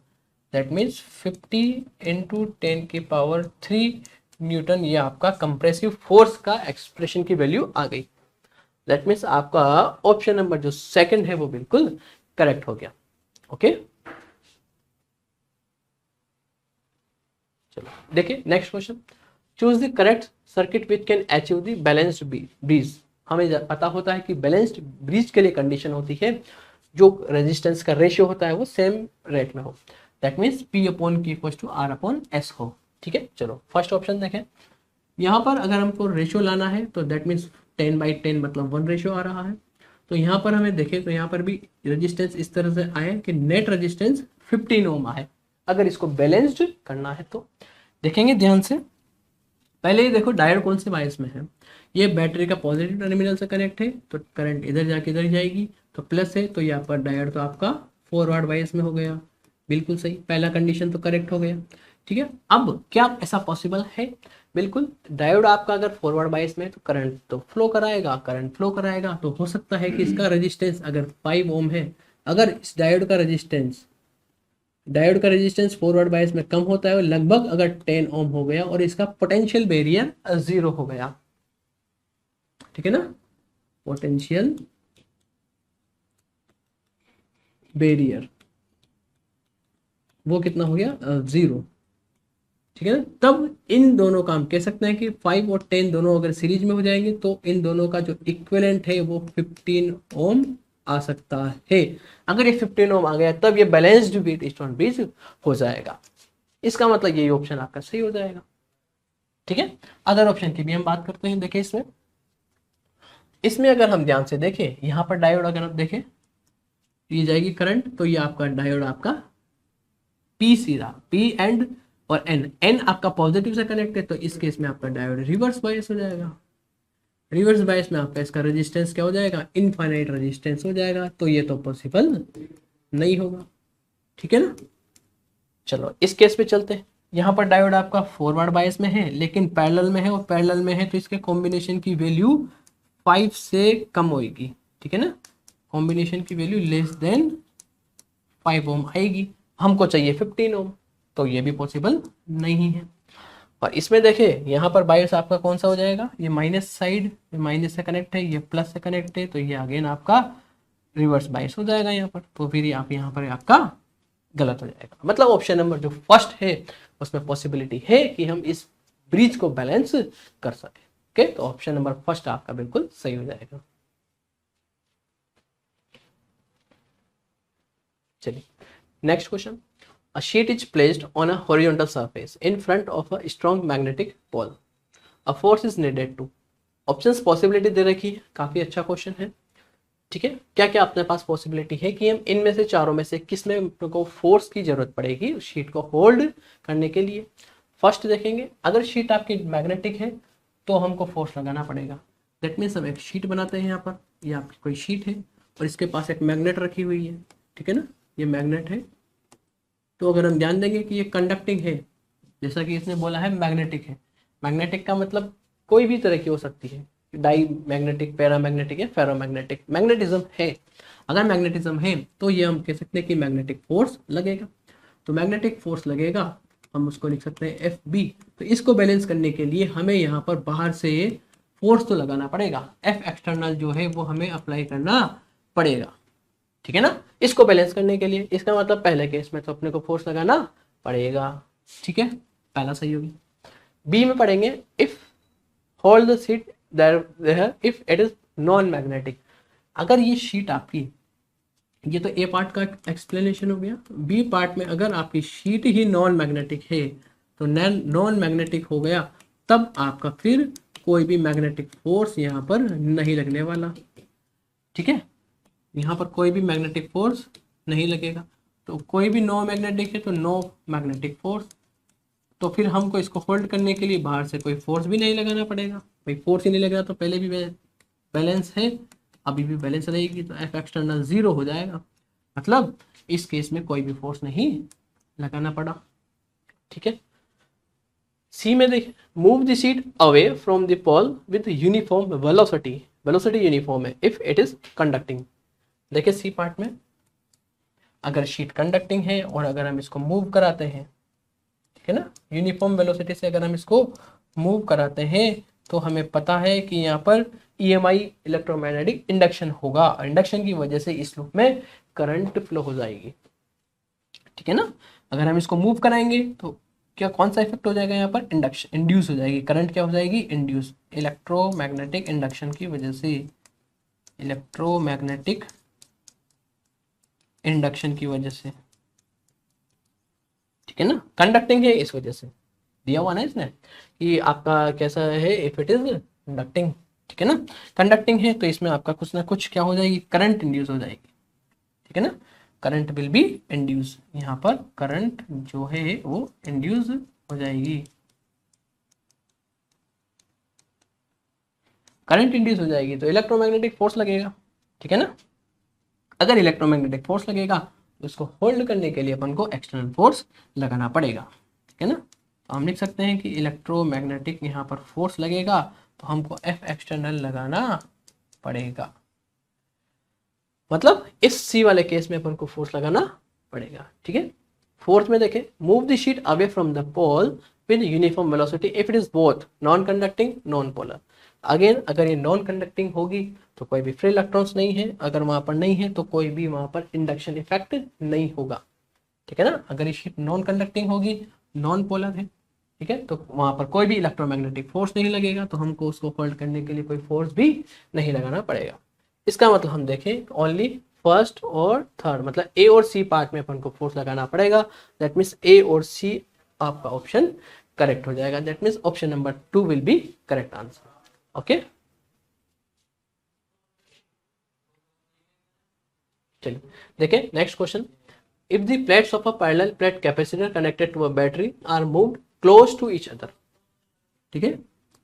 A: दैट मीन्स 50 इंटू 10⁻³ न्यूटन। ये आपका कंप्रेसिव फोर्स का एक्सप्रेशन की वैल्यू आ गई। दैट मीन्स आपका ऑप्शन नंबर जो सेकंड है वो बिल्कुल करेक्ट हो गया। ओके, चलो देखिए next question. Choose the correct circuit which can achieve the balanced bridge. हमें पता होता है कि बैलेंस्ड ब्रिज के लिए कंडीशन होती है जो रेजिस्टेंस का रेशियो होता है वो सेम रेट में हो, दैट मीन्स P/Q=R/S हो, ठीक है। चलो फर्स्ट ऑप्शन देखें, यहाँ पर अगर हमको रेशियो लाना है तो दैट मीन्स 10/10 मतलब 1 रेशियो आ रहा है। तो यहाँ पर हमें देखें तो यहाँ पर भी रेजिस्टेंस इस तरह से आए कि नेट रेजिस्टेंस 15 ओम आए। अगर इसको बैलेंस्ड करना है तो देखेंगे ध्यान से, पहले ही देखो डायोड कौन से बायस में है, ये बैटरी का पॉजिटिव टर्मिनल से कनेक्ट है तो करंट इधर जाके इधर जाएगी, तो प्लस है तो यहाँ पर डायोड तो आपका फॉरवर्ड बायस में हो गया, बिल्कुल सही, पहला कंडीशन तो करेक्ट हो गया, ठीक है। अब क्या ऐसा पॉसिबल है, बिल्कुल, डायोड आपका अगर फॉरवर्ड बायस में है तो करंट तो फ्लो कराएगा, तो हो सकता है कि इसका रेजिस्टेंस अगर 5 ओम है, अगर इस डायोड का रेजिस्टेंस फॉरवर्ड बायस में कम होता है लगभग अगर 10 ओम हो गया और इसका पोटेंशियल बैरियर 0 हो गया, ठीक है ना, पोटेंशियल बैरियर वो कितना हो गया 0, ठीक है ना। तब इन दोनों का हम कह सकते हैं कि 5 और 10 दोनों अगर सीरीज में हो जाएंगे तो इन दोनों का जो इक्विवेलेंट है वो 15 ओम आ सकता है। अगर ये 15 ओम आ गया तब ये बैलेंस्ड व्हीटस्टोन ब्रिज हो जाएगा। इसका मतलब ये ऑप्शन आपका सही हो जाएगा, ठीक है। अदर ऑप्शन की भी हम बात करते हैं। देखिए इसमें अगर हम ध्यान से देखें, यहाँ पर डायोड अगर हम देखें ये जाएगी करंट, तो ये आपका डायोड आपका P सीधा P एंड और N आपका पॉजिटिव से कनेक्ट है, तो इस केस में आपका डायोड रिवर्स बायस हो जाएगा। रिवर्स बायस में आपका इसका रेजिस्टेंस क्या हो जाएगा, इनफाइनाइट रेजिस्टेंस हो जाएगा, तो ये तो पॉसिबल नहीं होगा, ठीक है ना। चलो इस केस पे चलते हैं। यहाँ पर डायोड आपका फॉरवर्ड बायस में है लेकिन पैरेलल में है, और पैरेलल में है तो इसके कॉम्बिनेशन की वैल्यू 5 से कम होगी, ठीक है ना, कॉम्बिनेशन की वैल्यू लेस देन 5 ओम आएगी। हमको चाहिए 15 ओम, तो ये भी पॉसिबल नहीं है। और इसमें देखिए यहाँ पर बायस आपका कौन सा हो जाएगा, ये माइनस साइड, ये माइनस से कनेक्ट है, ये प्लस से कनेक्ट है, तो ये अगेन आपका रिवर्स बायस हो जाएगा यहाँ पर, तो फिर आप यहाँ पर आपका गलत हो जाएगा। मतलब ऑप्शन नंबर जो फर्स्ट है उसमें पॉसिबिलिटी है कि हम इस ब्रिज को बैलेंस कर सके। ओके, तो ऑप्शन नंबर फर्स्ट आपका बिल्कुल सही हो जाएगा। चलिए next question. A sheet is placed on a horizontal surface in front of a strong magnetic pole. A force is needed to. Options possibility दे रखी है, काफी अच्छा क्वेश्चन है, ठीक है, क्या क्या अपने पास पॉसिबिलिटी है कि हम इनमें से चारों में से किस में को फोर्स की जरूरत पड़ेगी उस शीट को होल्ड करने के लिए। फर्स्ट देखेंगे, अगर शीट आपकी मैग्नेटिक है तो हमको फोर्स लगाना पड़ेगा। दैट मीन्स हम एक शीट बनाते हैं यहाँ पर, ये आपकी कोई शीट है और इसके पास एक मैग्नेट रखी हुई है, ठीक है ना, ये मैग्नेट है। तो अगर हम ध्यान देंगे कि ये कंडक्टिंग है, जैसा कि इसने बोला है मैग्नेटिक है, मैग्नेटिक का मतलब कोई भी तरह की हो सकती है, डाई मैग्नेटिक, पैरामैग्नेटिक या फेरोमैग्नेटिक, मैग्नेटिज्म है। अगर मैग्नेटिज्म है तो ये हम कह सकते हैं कि मैग्नेटिक फोर्स लगेगा। तो मैग्नेटिक फोर्स लगेगा, हम उसको लिख सकते हैं एफ बी। तो इसको बैलेंस करने के लिए हमें यहाँ पर बाहर से फोर्स तो लगाना पड़ेगा, एफ एक्सटर्नल जो है वो हमें अप्लाई करना पड़ेगा, ठीक है ना, इसको बैलेंस करने के लिए। इसका मतलब पहले केस में तो अपने को फोर्स लगाना पड़ेगा, ठीक है, पहला सही होगी। बी में पढ़ेंगे, if hold the sheet there if it is non magnetic. अगर ये शीट आपकी, ये तो ए पार्ट का एक्सप्लेनेशन हो गया। बी पार्ट में अगर आपकी शीट ही नॉन मैग्नेटिक है तो नॉन मैग्नेटिक हो गया, तब आपका फिर कोई भी मैग्नेटिक फोर्स यहाँ पर नहीं लगने वाला, ठीक है, यहाँ पर कोई भी मैग्नेटिक फोर्स नहीं लगेगा। तो कोई भी नो मैग्नेटिक है तो नो मैग्नेटिक फोर्स। तो फिर हमको इसको होल्ड करने के लिए बाहर से कोई फोर्स भी नहीं लगाना पड़ेगा, भाई फोर्स ही नहीं लगा तो पहले भी बैलेंस है, अभी भी बैलेंस रहेगी, तो एफ एक्सटर्नल 0 हो जाएगा, मतलब इस केस में कोई भी फोर्स नहीं लगाना पड़ा, ठीक है। सी में देखिए, move the sheet away from the pole with uniform velocity, velocity uniform है इफ इट इज कंडक्टिंग। देखिए सी पार्ट में अगर शीट कंडक्टिंग है और अगर हम इसको मूव कराते हैं, ठीक है ना, यूनिफॉर्म वेलोसिटी से अगर हम इसको मूव कराते हैं तो हमें पता है कि यहाँ पर EMI इलेक्ट्रोमैग्नेटिक इंडक्शन होगा, इंडक्शन की वजह से इस लूप में करंट फ्लो हो जाएगी, ठीक है ना। अगर हम इसको मूव कराएंगे तो क्या कौन सा इफेक्ट हो जाएगा, यहाँ पर इंडक्शन इंड्यूस हो जाएगी, करंट क्या हो जाएगी, इंड्यूस, इलेक्ट्रोमैग्नेटिक इंडक्शन की वजह से, इलेक्ट्रोमैग्नेटिक इंडक्शन की वजह से, ठीक है ना, कंडक्टिंग है इस वजह से दिया हुआ ना इसने कि आपका कैसा है, इफ इट इज कंडक्टिंग, ठीक है ना, कंडक्टिंग है तो इसमें आपका कुछ ना कुछ क्या हो जाएगी, करंट इंड्यूस हो जाएगी, ठीक है ना, करंट विल बी इंड्यूस, यहाँ पर करंट जो है वो इंड्यूस हो जाएगी, करंट इंड्यूस हो जाएगी तो इलेक्ट्रोमैग्नेटिक फोर्स लगेगा, ठीक है ना। अगर इलेक्ट्रोमैग्नेटिक फोर्स लगेगा तो इसको होल्ड करने के लिए अपन को एक्सटर्नल फोर्स लगाना पड़ेगा, ठीक है ना। तो हम लिख सकते हैं कि इलेक्ट्रोमैग्नेटिक यहाँ पर फोर्स लगेगा तो हमको एफ एक्सटर्नल लगाना पड़ेगा, मतलब इस सी वाले केस में अपन को फोर्स लगाना पड़ेगा, ठीक है। फोर्थ में देखें, move the sheet away from the pole with uniform velocity if it is both non conducting non polar. Again अगर ये नॉन कंडक्टिंग होगी तो कोई भी फ्री इलेक्ट्रॉन्स नहीं है, अगर वहां पर नहीं है तो कोई भी वहां पर इंडक्शन इफेक्ट नहीं होगा, ठीक है ना। अगर ये शीट नॉन कंडक्टिंग होगी, नॉन पोलर है, ठीक है, तो वहां पर कोई भी इलेक्ट्रोमैग्नेटिक फोर्स नहीं लगेगा, तो हमको उसको होल्ड करने के लिए कोई फोर्स भी नहीं लगाना पड़ेगा। इसका मतलब हम देखें ओनली फर्स्ट और थर्ड, मतलब ए और सी पार्ट में अपन को फोर्स लगाना पड़ेगा, दैट मीन्स ए और सी आपका ऑप्शन करेक्ट हो जाएगा, that means option number 2 will be correct answer, okay. चलिए देखें next question, if the plates of a parallel plate capacitor connected to a battery are moved close to each other, ठीक है,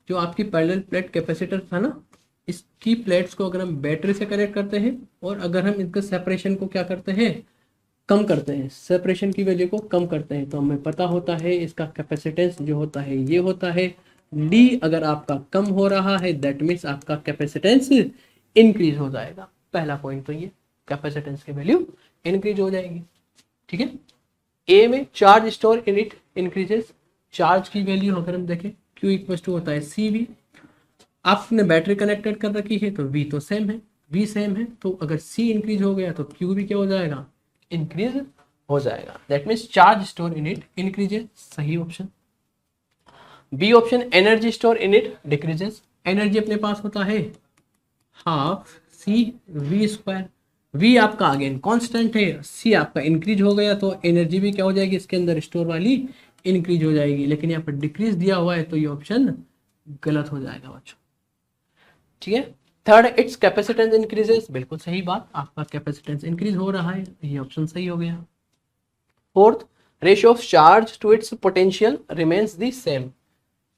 A: जो आपकी पैरेलल प्लेट कैपेसिटर था ना, इसकी प्लेट्स को अगर हम बैटरी से कनेक्ट करते हैं और अगर हम इनका सेपरेशन को क्या करते हैं, कम करते हैं, सेपरेशन की वैल्यू को कम करते हैं, तो हमें पता होता है इसका कैपेसिटेंस जो होता है ये होता है डी। अगर आपका कम हो रहा है दैट मीन्स आपका कैपेसिटेंस इंक्रीज हो जाएगा, पहला पॉइंट तो ये कैपेसिटेंस की वैल्यू इंक्रीज हो जाएगी, ठीक है। ए में charge store in it increases, charge की वैल्यू अगर हम देखें क्यू इक्वल टू होता है सी वी, आपने बैटरी कनेक्टेड कर रखी है तो वी तो सेम है, वी सेम है, तो अगर सी इंक्रीज हो गया तो क्यू भी क्या हो जाएगा, इंक्रीज हो जाएगा, that means charge store in it increases, सही option. B option, energy store in it decreases, energy अपने पास होता है half C V square, V आपका अगेन कांस्टेंट है, सी आपका इंक्रीज हो गया तो एनर्जी भी क्या हो जाएगी इसके अंदर स्टोर वाली इंक्रीज हो जाएगी, लेकिन यहाँ पर डिक्रीज दिया हुआ है तो ये ऑप्शन गलत हो जाएगा बच्चों, ठीक है। थर्ड, इट्स कैपेसिटेंस इंक्रीजेस, बिल्कुल सही बात, आपका कैपेसिटेंस इंक्रीज हो रहा है, ये ऑप्शन सही हो गया। Fourth, ratio of charge to its potential remains the same,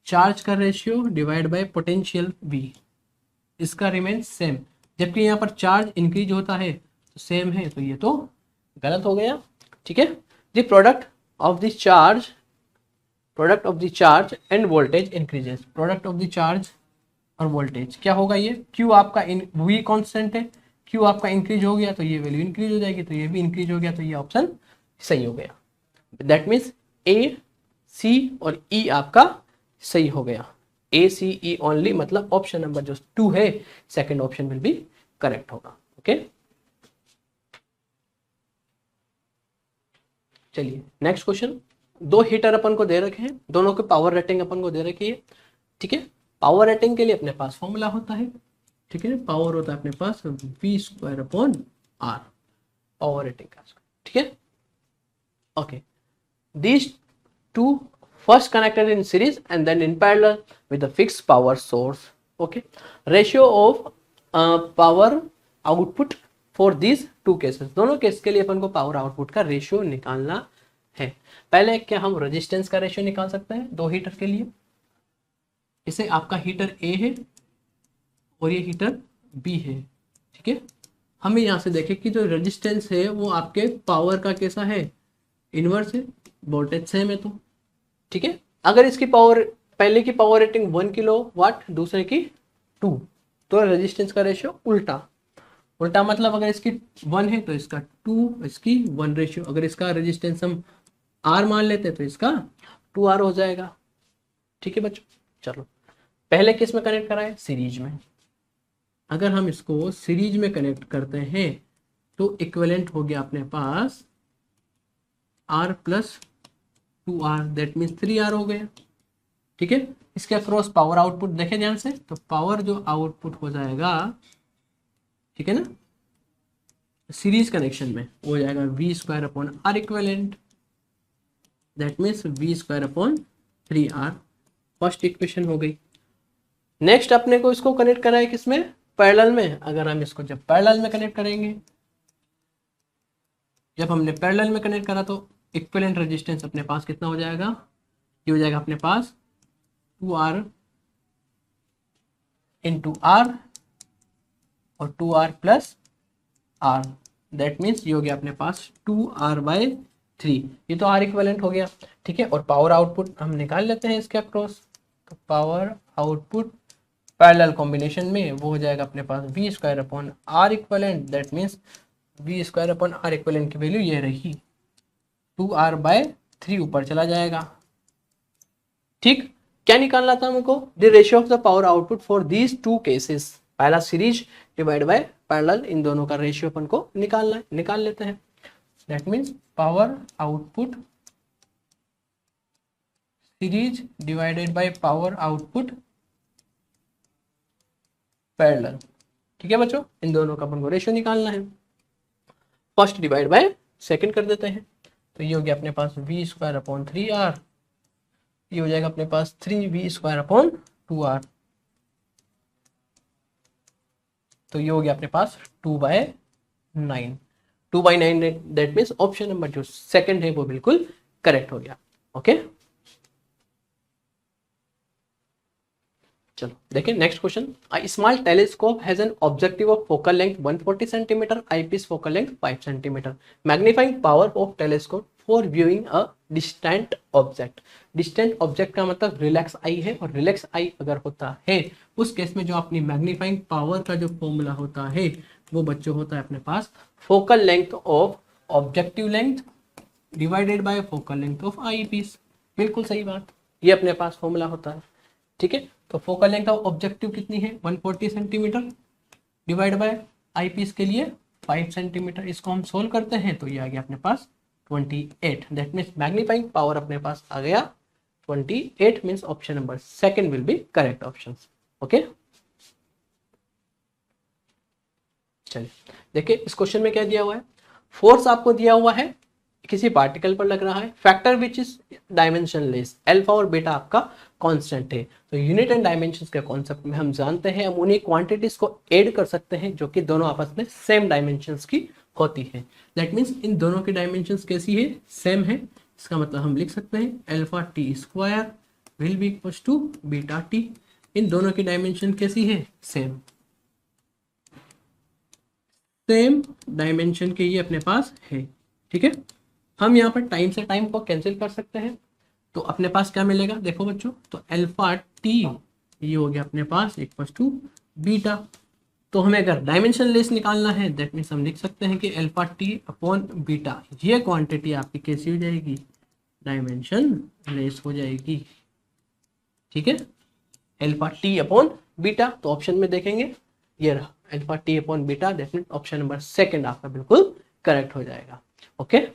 A: charge का ratio divide by potential V, इसका रिमेन्स सेम, जबकि यहाँ पर चार्ज इंक्रीज होता है तो सेम है, तो ये तो गलत हो गया। ठीक है, the product of the charge end voltage increases, product of the charge और वोल्टेज क्या होगा, ये Q आपका V कांस्टेंट है, Q आपका इंक्रीज हो गया तो ये वैल्यू इंक्रीज हो जाएगी, तो ये भी इंक्रीज हो गया, तो ये ऑप्शन सही हो गया। दैट मीन्स A, C और E आपका सही हो गया। A, C, E ओनली, मतलब ऑप्शन नंबर जो 2 है second option will be correct होगा। ओके, चलिए नेक्स्ट क्वेश्चन। दो हीटर अपन को दे रखे हैं, दोनों के पावर रेटिंग अपन को दे रखी है। ठीक है, पावर रेटिंग के लिए अपने पास फॉर्मूला होता है। ठीक है, पावर होता है अपने पास V²/R, पावर रेटिंग का। ठीक है, okay, these two first connected in series and then in parallel with a fixed power source. Okay, ratio of power output for these two cases, दोनों केस के लिए अपन को पावर आउटपुट का रेशियो निकालना है। पहले क्या हम रेजिस्टेंस का रेशियो निकाल सकते हैं दो हीटर के लिए, इसे आपका हीटर A है और ये हीटर B है। ठीक है, हमें यहाँ से देखें कि जो रेजिस्टेंस है वो आपके पावर का कैसा है, इनवर्स है, वोल्टेज सेम है तो। ठीक है, अगर इसकी पावर, पहले की पावर रेटिंग 1 किलो वाट, दूसरे की 2, तो रेजिस्टेंस का रेशियो उल्टा मतलब अगर इसकी 1 है तो इसका 2, इसकी 1 रेशियो, अगर इसका रेजिस्टेंस हम R मान लेते हैं तो इसका 2R हो जाएगा। ठीक है बच्चों, चलो पहले किस में कनेक्ट करा है, सीरीज में। अगर हम इसको सीरीज में कनेक्ट करते हैं तो इक्विवेलेंट हो गया अपने पास R plus 2R, that means 3R हो गया। ठीक है, इसके अक्रॉस पावर आउटपुट देखें ध्यान से, तो पावर जो आउटपुट हो जाएगा, ठीक है ना, सीरीज कनेक्शन में हो जाएगा V²/R equivalent, that means V²/3R। First equation हो गई। नेक्स्ट अपने को इसको कनेक्ट करा है किसमें, पैरेलल में। अगर हम इसको जब पैरेलल में कनेक्ट करेंगे, जब हमने पैरेलल में कनेक्ट करा तो इक्विवेलेंट रेजिस्टेंस अपने पास कितना हो जाएगा, ये हो जाएगा अपने पास 2R इंटू R और 2R plus R, that means ये हो गया अपने पास 2R/3, ये तो R इक्विवेलेंट हो गया। ठीक है, और पावर आउटपुट हम निकाल लेते हैं इसके अक्रॉस, तो पावर आउटपुट पैरेलल कॉम्बिनेशन में वो हो जाएगा अपने पास V²/R equivalent, that means V²/R equivalent की वैल्यू ये रही 2R/3, ऊपर चला जाएगा। ठीक, क्या निकालना था हमको, the ratio of the power output for these two cases, पहला सीरीज डिवाइड बाय पैरेलल, इन दोनों का रेशियो अपन को निकालना है, निकाल लेते हैं। That means power output series divided by power output parallel. ठीक है बच्चों, इन दोनों का अपन को रेशियो निकालना है। फर्स्ट डिवाइड बाय सेकंड कर देते हैं, तो ये हो गया अपने पास V²/3R, ये हो जाएगा अपने पास 3V²/2R, तो ये हो गया अपने पास 2/9, 2/9, दैट मीन्स ऑप्शन नंबर जो सेकंड है वो बिल्कुल करेक्ट हो गया। ओके, चलो देखें next question. A small telescope has an objective of focal length 140 centimetre, eyepiece focal length 5 centimetre, magnifying power of telescope for viewing a distant object. Distant object का मतलब रिलैक्स आई है, और रिलैक्स आई अगर होता है उस केस में जो अपनी मैग्नीफाइंग पावर का जो फॉर्मूला होता है वो बच्चों होता है अपने पास focal length of objective length divided by focal length of eyepiece. बिल्कुल सही बात, ये अपने पास फॉर्मूला होता है। ठीक है, तो फोकल लेंथ ऑफ ऑब्जेक्टिव कितनी है, 140 centimetre, divide by eyepiece के लिए 5 सेंटीमीटर। इसको हम सोल्व करते हैं तो ये आ गया अपने पास 28, दैट मीन्स मैग्नीफाइंग पावर अपने पास आ गया 28, means option number second will be correct option. Okay, चलिए देखिए इस क्वेश्चन में क्या दिया हुआ है। फोर्स आपको दिया हुआ है किसी पार्टिकल पर लग रहा है, factor which is dimensionless, alpha और बीटा आपका कांस्टेंट है। तो यूनिट एंड डायमेंशंस के कॉन्सेप्ट में हम जानते हैं, हम उन्हीं क्वांटिटीज को ऐड कर सकते हैं जो कि दोनों आपस में सेम डायमेंशंस की होती है। दैट मीन्स इन दोनों की डायमेंशंस कैसी है, सेम है। इसका मतलब हम लिख सकते हैं alpha T square will be equal to beta T. इन दोनों की डायमेंशन कैसी है, सेम, सेम डायमेंशन के ये अपने पास है। ठीक है, हम यहाँ पर टाइम से टाइम को कैंसिल कर सकते हैं, तो अपने पास क्या मिलेगा, देखो बच्चों, तो अल्फा टी ये हो गया अपने पास इक्वल टू बीटा। तो हमें अगर डायमेंशन लेस निकालना है, दैट मीन्स हम लिख सकते हैं कि अल्फा टी अपॉन बीटा, ये क्वांटिटी आपकी कैसी हो जाएगी, डायमेंशन लेस हो जाएगी। ठीक है, अल्फा टी अपॉन बीटा, तो ऑप्शन में देखेंगे ये रहा alpha T upon beta, definite option number second आपका बिल्कुल करेक्ट हो जाएगा। ओके।